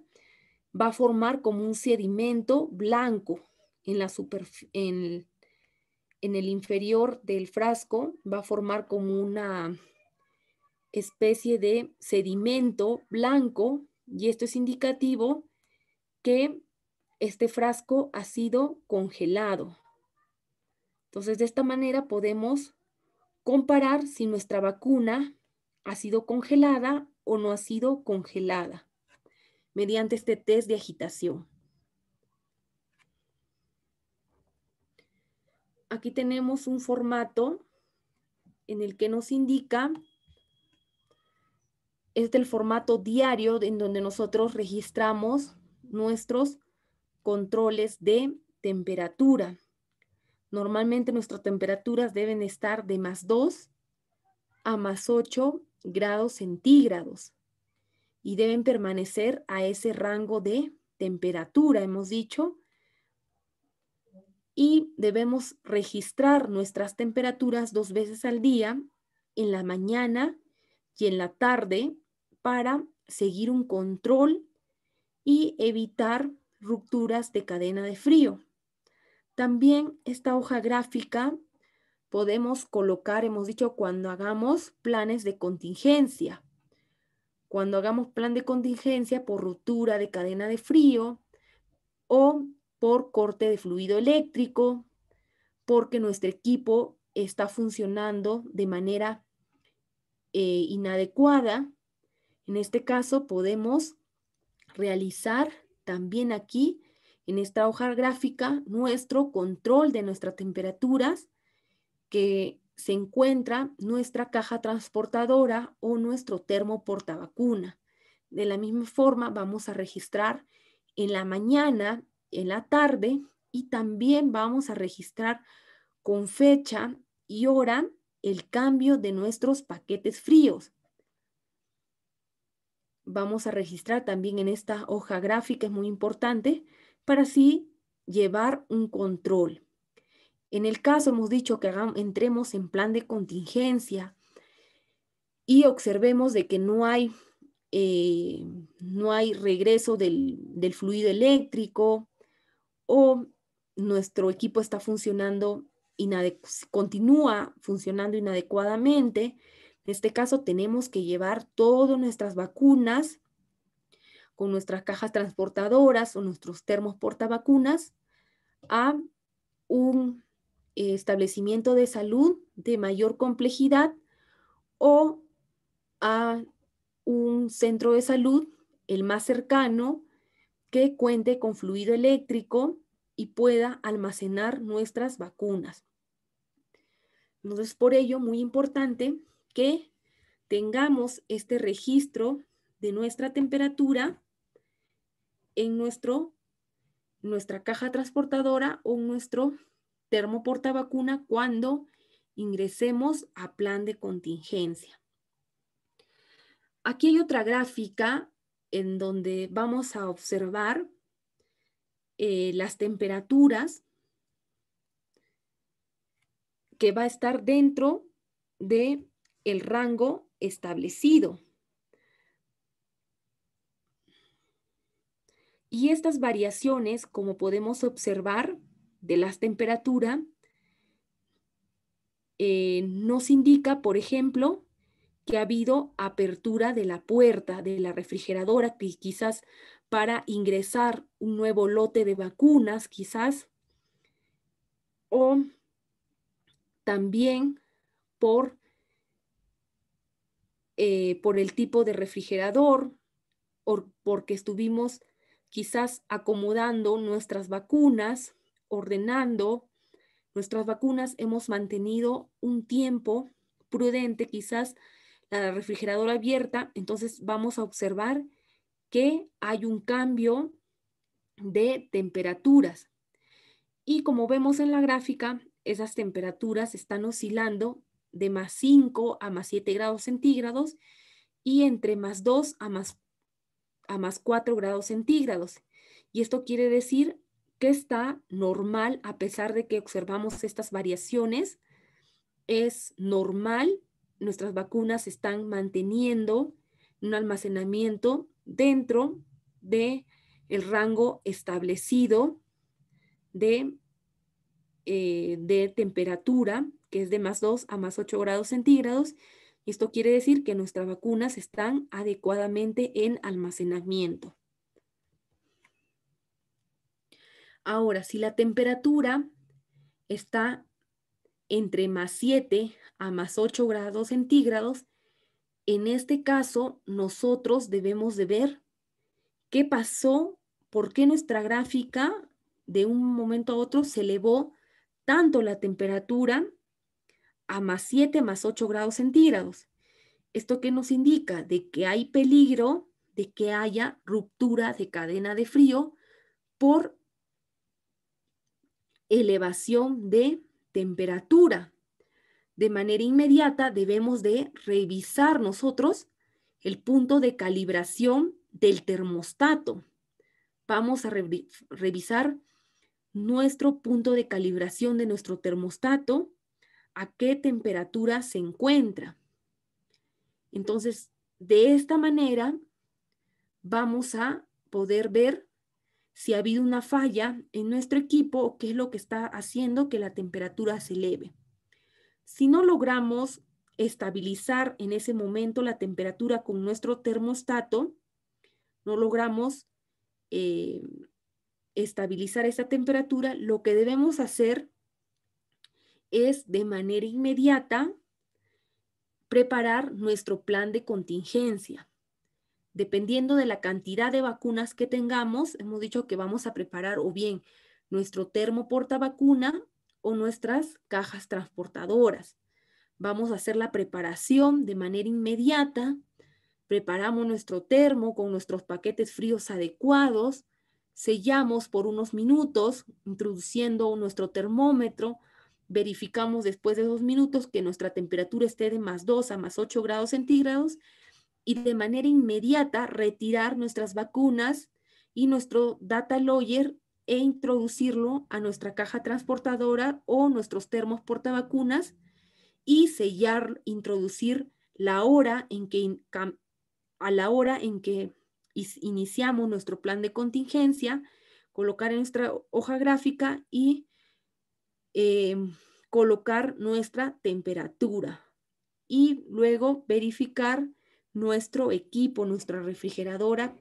va a formar como un sedimento blanco en el inferior del frasco, va a formar como una especie de sedimento blanco y esto es indicativo que este frasco ha sido congelado. Entonces, de esta manera podemos comparar si nuestra vacuna ha sido congelada o no ha sido congelada mediante este test de agitación. Aquí tenemos un formato en el que nos indica, es el formato diario en donde nosotros registramos nuestros controles de temperatura. Normalmente nuestras temperaturas deben estar de +2 a +8 grados centígrados y deben permanecer a ese rango de temperatura, hemos dicho, y debemos registrar nuestras temperaturas 2 veces al día, en la mañana y en la tarde, para seguir un control y evitar rupturas de cadena de frío. También esta hoja gráfica podemos colocar, hemos dicho, cuando hagamos planes de contingencia. Cuando hagamos plan de contingencia por ruptura de cadena de frío o por corte de fluido eléctrico, porque nuestro equipo está funcionando de manera inadecuada. En este caso podemos realizar también aquí en esta hoja gráfica nuestro control de nuestras temperaturas, que se encuentra nuestra caja transportadora o nuestro termo portavacuna. De la misma forma vamos a registrar en la mañana, en la tarde y también vamos a registrar con fecha y hora el cambio de nuestros paquetes fríos. Vamos a registrar también en esta hoja gráfica, es muy importante, para así llevar un control. En el caso hemos dicho que entremos en plan de contingencia y observemos de que no hay regreso del fluido eléctrico o nuestro equipo está funcionando, continúa funcionando inadecuadamente. En este caso tenemos que llevar todas nuestras vacunas con nuestras cajas transportadoras o nuestros termos portavacunas a un establecimiento de salud de mayor complejidad o a un centro de salud, el más cercano, que cuente con fluido eléctrico y pueda almacenar nuestras vacunas. Entonces, por ello, muy importante que tengamos este registro de nuestra temperatura en nuestra caja transportadora o nuestro termo portavacuna cuando ingresemos a plan de contingencia. Aquí hay otra gráfica en donde vamos a observar las temperaturas que va a estar dentro del rango establecido. Y estas variaciones, como podemos observar de las temperaturas, nos indica, por ejemplo, que ha habido apertura de la puerta de la refrigeradora, que quizás para ingresar un nuevo lote de vacunas, quizás, o también por el tipo de refrigerador, o porque estuvimos quizás acomodando nuestras vacunas, ordenando nuestras vacunas, hemos mantenido un tiempo prudente, quizás la refrigeradora abierta, entonces vamos a observar que hay un cambio de temperaturas. Y como vemos en la gráfica, esas temperaturas están oscilando de +5 a +7 grados centígrados y entre +2 a +4 grados centígrados. Y esto quiere decir que está normal, a pesar de que observamos estas variaciones, es normal, nuestras vacunas se están manteniendo un almacenamiento dentro de el rango establecido de temperatura, que es de +2 a +8 grados centígrados. Esto quiere decir que nuestras vacunas están adecuadamente en almacenamiento. Ahora, si la temperatura está entre +7 a +8 grados centígrados, en este caso nosotros debemos de ver qué pasó, por qué nuestra gráfica de un momento a otro se elevó tanto la temperatura a +7, +8 grados centígrados. ¿Esto qué nos indica? De que hay peligro de que haya ruptura de cadena de frío por elevación de temperatura. De manera inmediata debemos de revisar nosotros el punto de calibración del termostato. Vamos a revisar nuestro punto de calibración de nuestro termostato, a qué temperatura se encuentra. Entonces, de esta manera vamos a poder ver si ha habido una falla en nuestro equipo o qué es lo que está haciendo que la temperatura se eleve. Si no logramos estabilizar en ese momento la temperatura con nuestro termostato, no logramos estabilizar esa temperatura, lo que debemos hacer es de manera inmediata preparar nuestro plan de contingencia. Dependiendo de la cantidad de vacunas que tengamos, hemos dicho que vamos a preparar o bien nuestro termo portavacuna o nuestras cajas transportadoras. Vamos a hacer la preparación de manera inmediata. Preparamos nuestro termo con nuestros paquetes fríos adecuados. Sellamos por unos minutos, introduciendo nuestro termómetro. Verificamos después de 2 minutos que nuestra temperatura esté de +2 a +8 grados centígrados y de manera inmediata retirar nuestras vacunas y nuestro data logger e introducirlo a nuestra caja transportadora o nuestros termos portavacunas y sellar, introducir la hora en que, a la hora en que iniciamos nuestro plan de contingencia, colocar en nuestra hoja gráfica y colocar nuestra temperatura y luego verificar nuestro equipo, nuestra refrigeradora,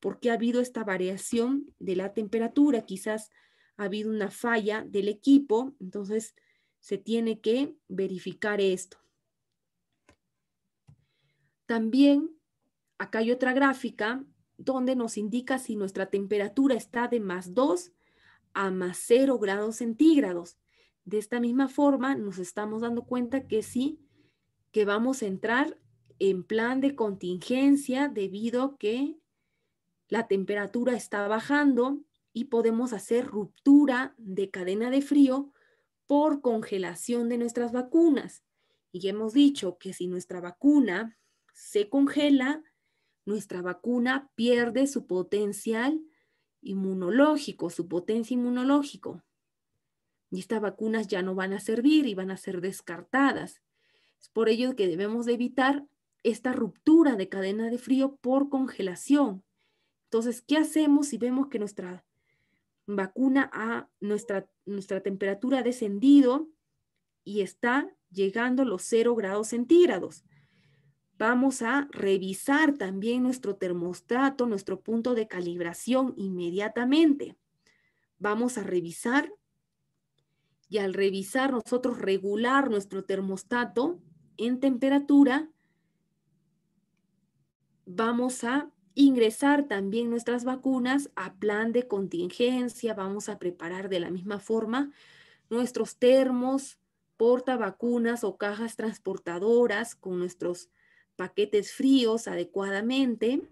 porque ha habido esta variación de la temperatura, quizás ha habido una falla del equipo, entonces se tiene que verificar esto. También acá hay otra gráfica donde nos indica si nuestra temperatura está de +2 a +0 grados centígrados. De esta misma forma nos estamos dando cuenta que sí, que vamos a entrar en plan de contingencia debido a que la temperatura está bajando y podemos hacer ruptura de cadena de frío por congelación de nuestras vacunas. Y ya hemos dicho que si nuestra vacuna se congela, nuestra vacuna pierde su potencial inmunológico, su potencia inmunológico. Y estas vacunas ya no van a servir y van a ser descartadas. Es por ello que debemos de evitar esta ruptura de cadena de frío por congelación. Entonces, ¿qué hacemos si vemos que nuestra vacuna nuestra temperatura ha descendido y está llegando a los 0 grados centígrados? Vamos a revisar también nuestro termostato, nuestro punto de calibración inmediatamente. Vamos a revisar y al revisar nosotros regular nuestro termostato en temperatura, vamos a ingresar también nuestras vacunas a plan de contingencia. Vamos a preparar de la misma forma nuestros termos, portavacunas o cajas transportadoras con nuestros paquetes fríos adecuadamente.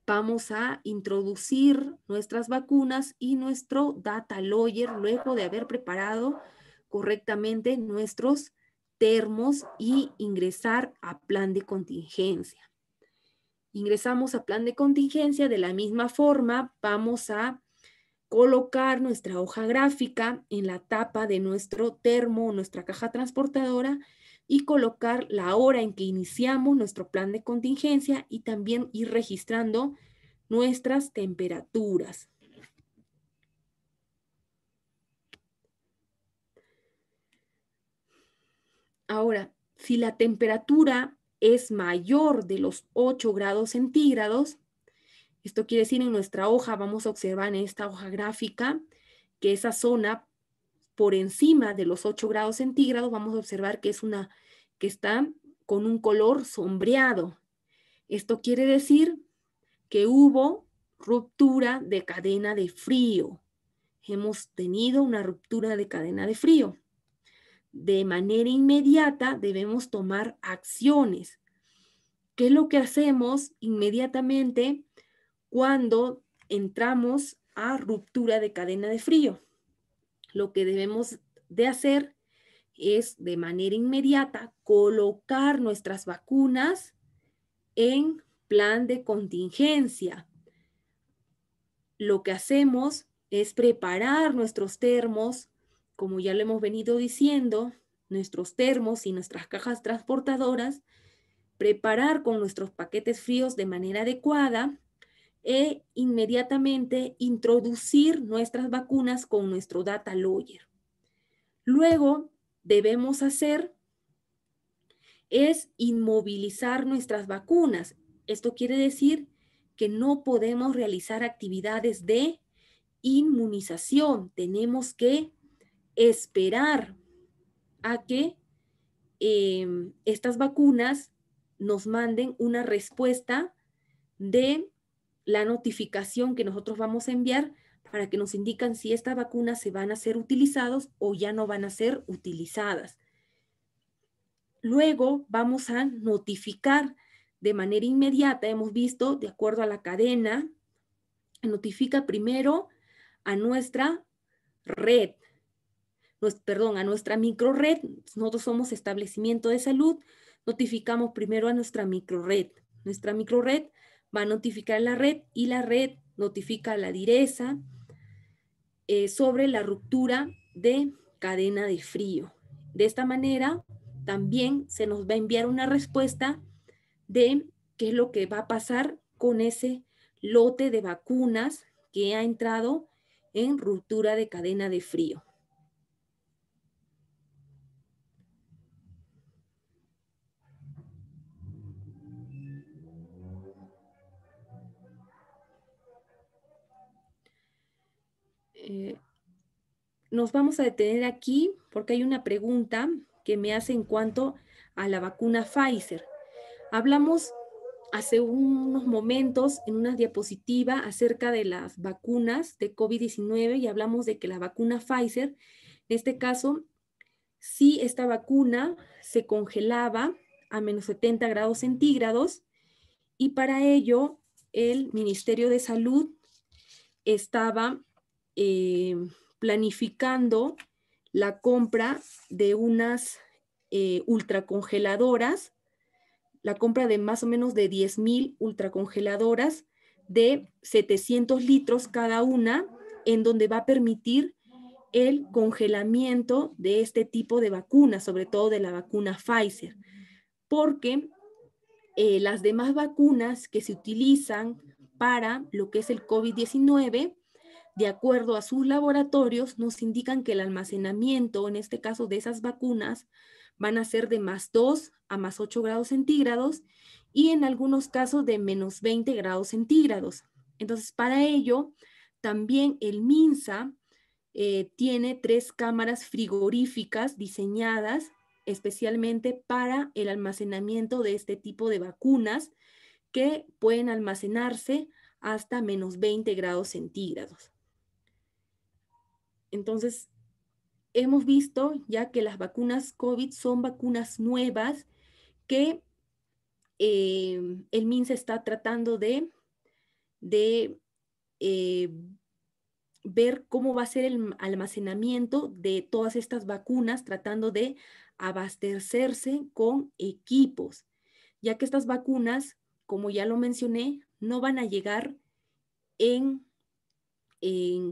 Vamos a introducir nuestras vacunas y nuestro data logger luego de haber preparado correctamente nuestros termos y ingresar a plan de contingencia. Ingresamos a plan de contingencia, de la misma forma vamos a colocar nuestra hoja gráfica en la tapa de nuestro termo, nuestra caja transportadora, y colocar la hora en que iniciamos nuestro plan de contingencia y también ir registrando nuestras temperaturas. Ahora, si la temperatura es mayor de los 8 grados centígrados, esto quiere decir en nuestra hoja, vamos a observar en esta hoja gráfica que esa zona por encima de los 8 grados centígrados, vamos a observar que que está con un color sombreado. Esto quiere decir que hubo ruptura de cadena de frío. Hemos tenido una ruptura de cadena de frío. De manera inmediata debemos tomar acciones. ¿Qué es lo que hacemos inmediatamente cuando entramos a ruptura de cadena de frío? Lo que debemos de hacer es de manera inmediata colocar nuestras vacunas en plan de contingencia. Lo que hacemos es preparar nuestros termos, como ya lo hemos venido diciendo, nuestros termos y nuestras cajas transportadoras, preparar con nuestros paquetes fríos de manera adecuada e inmediatamente introducir nuestras vacunas con nuestro data logger. Luego, debemos hacer es inmovilizar nuestras vacunas. Esto quiere decir que no podemos realizar actividades de inmunización. Tenemos que esperar a que estas vacunas nos manden una respuesta de la notificación que nosotros vamos a enviar para que nos indican si estas vacunas se van a ser utilizadas o ya no van a ser utilizadas. Luego vamos a notificar de manera inmediata, hemos visto, de acuerdo a la cadena, notifica primero a nuestra red, a nuestra microred. Nosotros somos establecimiento de salud, notificamos primero a nuestra microred. Nuestra microred va a notificar a la red y la red notifica a la DIRESA sobre la ruptura de cadena de frío. De esta manera, también se nos va a enviar una respuesta de qué es lo que va a pasar con ese lote de vacunas que ha entrado en ruptura de cadena de frío. Nos vamos a detener aquí porque hay una pregunta que me hace en cuanto a la vacuna Pfizer. Hablamos hace unos momentos en una diapositiva acerca de las vacunas de COVID-19 y hablamos de que la vacuna Pfizer, en este caso, sí, esta vacuna se congelaba a menos 70 grados centígrados y para ello el Ministerio de Salud estaba planificando la compra de unas ultracongeladoras, la compra de más o menos de 10,000 ultracongeladoras de 700 litros cada una, en donde va a permitir el congelamiento de este tipo de vacunas, sobre todo de la vacuna Pfizer, porque las demás vacunas que se utilizan para lo que es el COVID-19, de acuerdo a sus laboratorios, nos indican que el almacenamiento, en este caso de esas vacunas, van a ser de +2 a +8 grados centígrados y en algunos casos de -20 grados centígrados. Entonces, para ello, también el MINSA tiene 3 cámaras frigoríficas diseñadas especialmente para el almacenamiento de este tipo de vacunas que pueden almacenarse hasta -20 grados centígrados. Entonces, hemos visto ya que las vacunas COVID son vacunas nuevas que el MINSA está tratando de ver cómo va a ser el almacenamiento de todas estas vacunas, tratando de abastecerse con equipos, ya que estas vacunas, como ya lo mencioné, no van a llegar en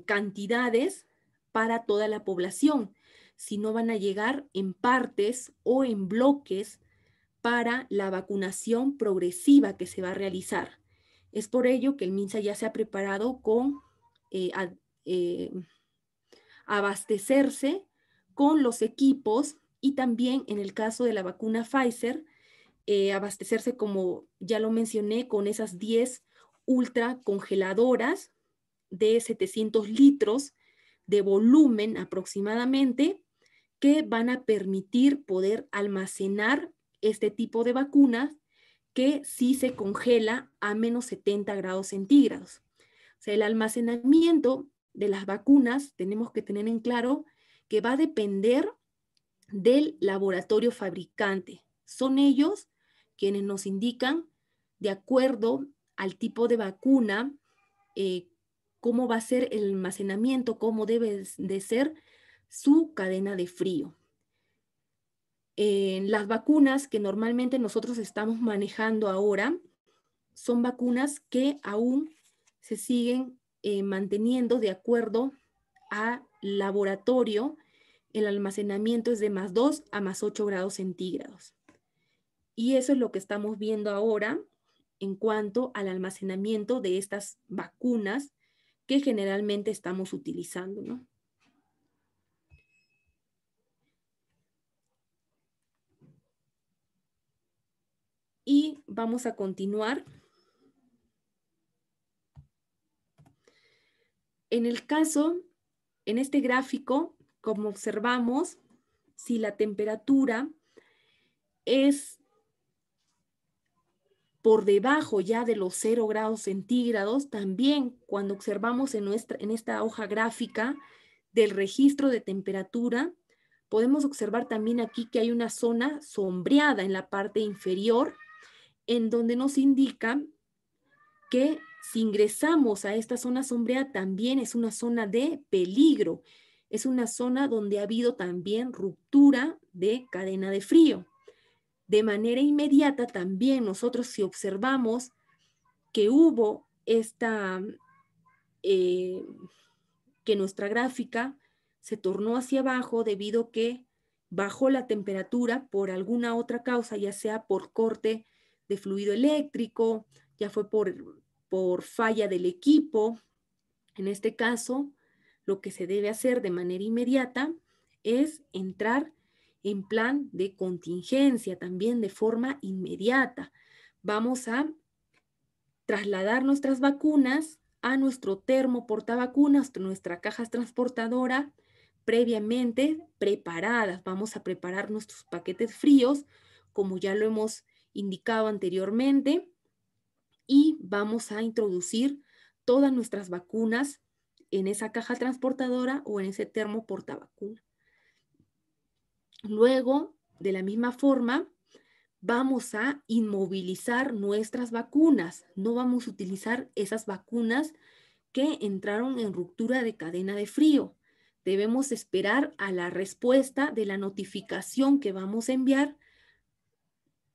cantidades para toda la población, sino van a llegar en partes o en bloques para la vacunación progresiva que se va a realizar. Es por ello que el MINSA ya se ha preparado con abastecerse con los equipos y también en el caso de la vacuna Pfizer, abastecerse, como ya lo mencioné, con esas 10 ultra congeladoras de 700 litros de volumen aproximadamente, que van a permitir poder almacenar este tipo de vacunas que sí se congela a -70 grados centígrados. O sea, el almacenamiento de las vacunas tenemos que tener en claro que va a depender del laboratorio fabricante. Son ellos quienes nos indican, de acuerdo al tipo de vacuna, cómo va a ser el almacenamiento, cómo debe de ser su cadena de frío. Las vacunas que normalmente nosotros estamos manejando ahora son vacunas que aún se siguen manteniendo de acuerdo al laboratorio. El almacenamiento es de +2 a +8 grados centígrados. Y eso es lo que estamos viendo ahora en cuanto al almacenamiento de estas vacunas que generalmente estamos utilizando, ¿no? Y vamos a continuar. En el caso, en este gráfico, como observamos, si la temperatura es por debajo ya de los 0 grados centígrados, también cuando observamos en esta hoja gráfica del registro de temperatura, podemos observar también aquí que hay una zona sombreada en la parte inferior, en donde nos indica que si ingresamos a esta zona sombreada también es una zona de peligro, es una zona donde ha habido también ruptura de cadena de frío. De manera inmediata también nosotros, si observamos que hubo que nuestra gráfica se tornó hacia abajo debido a que bajó la temperatura por alguna otra causa, ya sea por corte de fluido eléctrico, ya fue por falla del equipo. En este caso, lo que se debe hacer de manera inmediata es entrar en plan de contingencia, también de forma inmediata. Vamos a trasladar nuestras vacunas a nuestro termo portavacunas, nuestra caja transportadora previamente preparadas. Vamos a preparar nuestros paquetes fríos, como ya lo hemos indicado anteriormente, y vamos a introducir todas nuestras vacunas en esa caja transportadora o en ese termo portavacuna. Luego, de la misma forma, vamos a inmovilizar nuestras vacunas. No vamos a utilizar esas vacunas que entraron en ruptura de cadena de frío. Debemos esperar a la respuesta de la notificación que vamos a enviar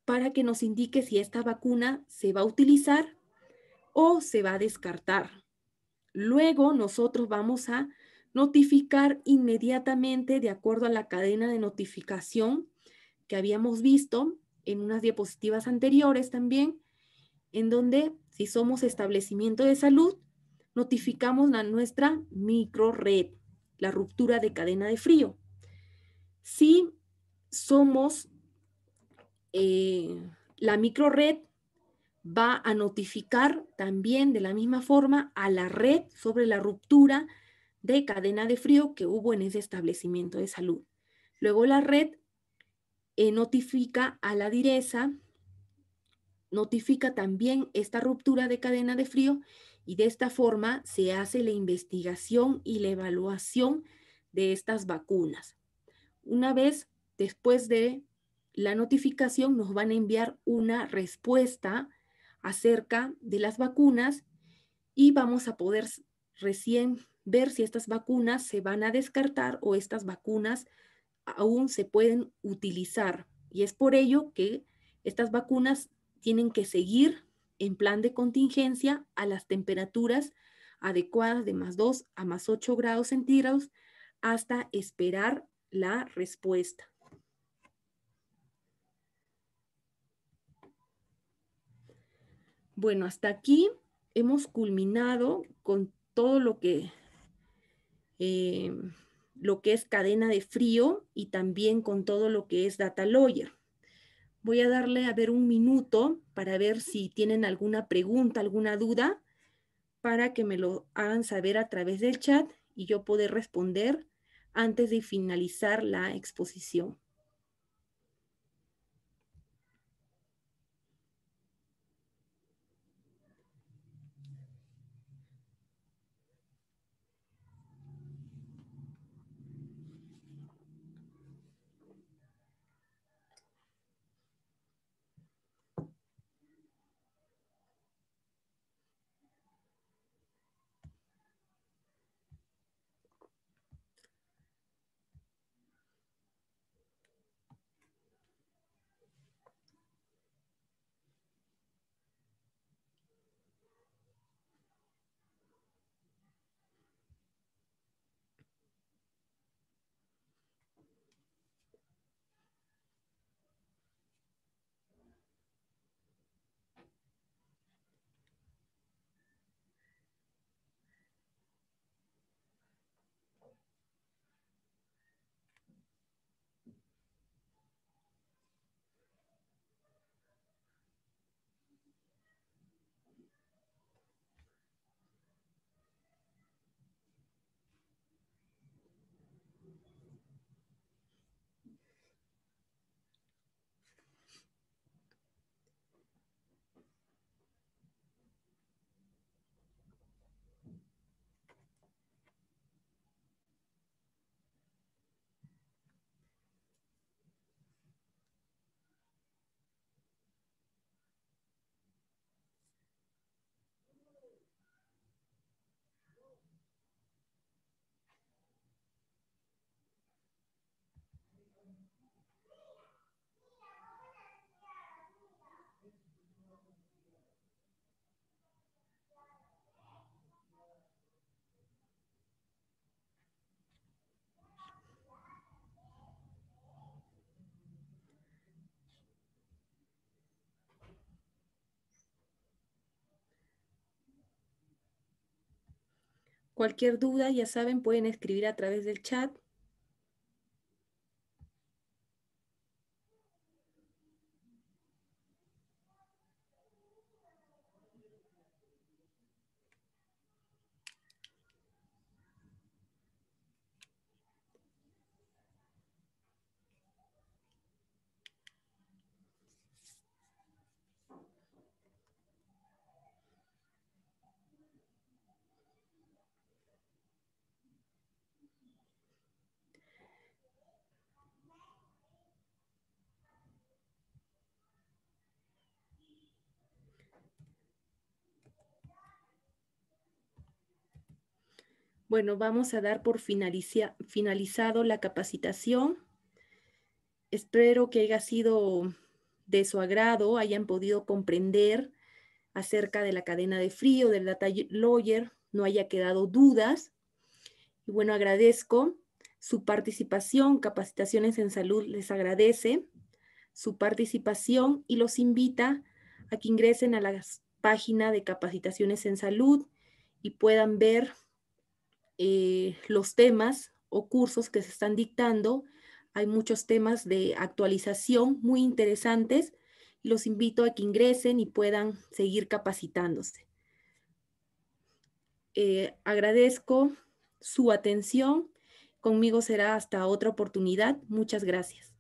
para que nos indique si esta vacuna se va a utilizar o se va a descartar. Luego nosotros vamos a notificar inmediatamente de acuerdo a la cadena de notificación que habíamos visto en unas diapositivas anteriores también. en donde si somos establecimiento de salud, notificamos a nuestra microred, la ruptura de cadena de frío. Si somos la microred, va a notificar también de la misma forma a la red sobre la ruptura de cadena de frío que hubo en ese establecimiento de salud. Luego la red notifica a la direza, notifica también esta ruptura de cadena de frío y de esta forma se hace la investigación y la evaluación de estas vacunas. Una vez después de la notificación nos van a enviar una respuesta acerca de las vacunas y vamos a poder recién ver si estas vacunas se van a descartar o estas vacunas aún se pueden utilizar. Y es por ello que estas vacunas tienen que seguir en plan de contingencia a las temperaturas adecuadas de +2 a +8 grados centígrados hasta esperar la respuesta. Bueno, hasta aquí hemos culminado con todo lo que es cadena de frío y también con todo lo que es Data Lawyer. Voy a darle a ver un minuto para ver si tienen alguna pregunta, alguna duda, para que me lo hagan saber a través del chat y yo poder responder antes de finalizar la exposición. Cualquier duda, ya saben, pueden escribir a través del chat. Bueno, vamos a dar por finalizado la capacitación. Espero que haya sido de su agrado, hayan podido comprender acerca de la cadena de frío, del Data Lawyer, no haya quedado dudas. Y bueno, agradezco su participación. Capacitaciones en Salud les agradece su participación y los invita a que ingresen a las página de Capacitaciones en Salud y puedan ver los temas o cursos que se están dictando. Hay muchos temas de actualización muy interesantes. Los invito a que ingresen y puedan seguir capacitándose. Agradezco su atención. Conmigo será hasta otra oportunidad. Muchas gracias.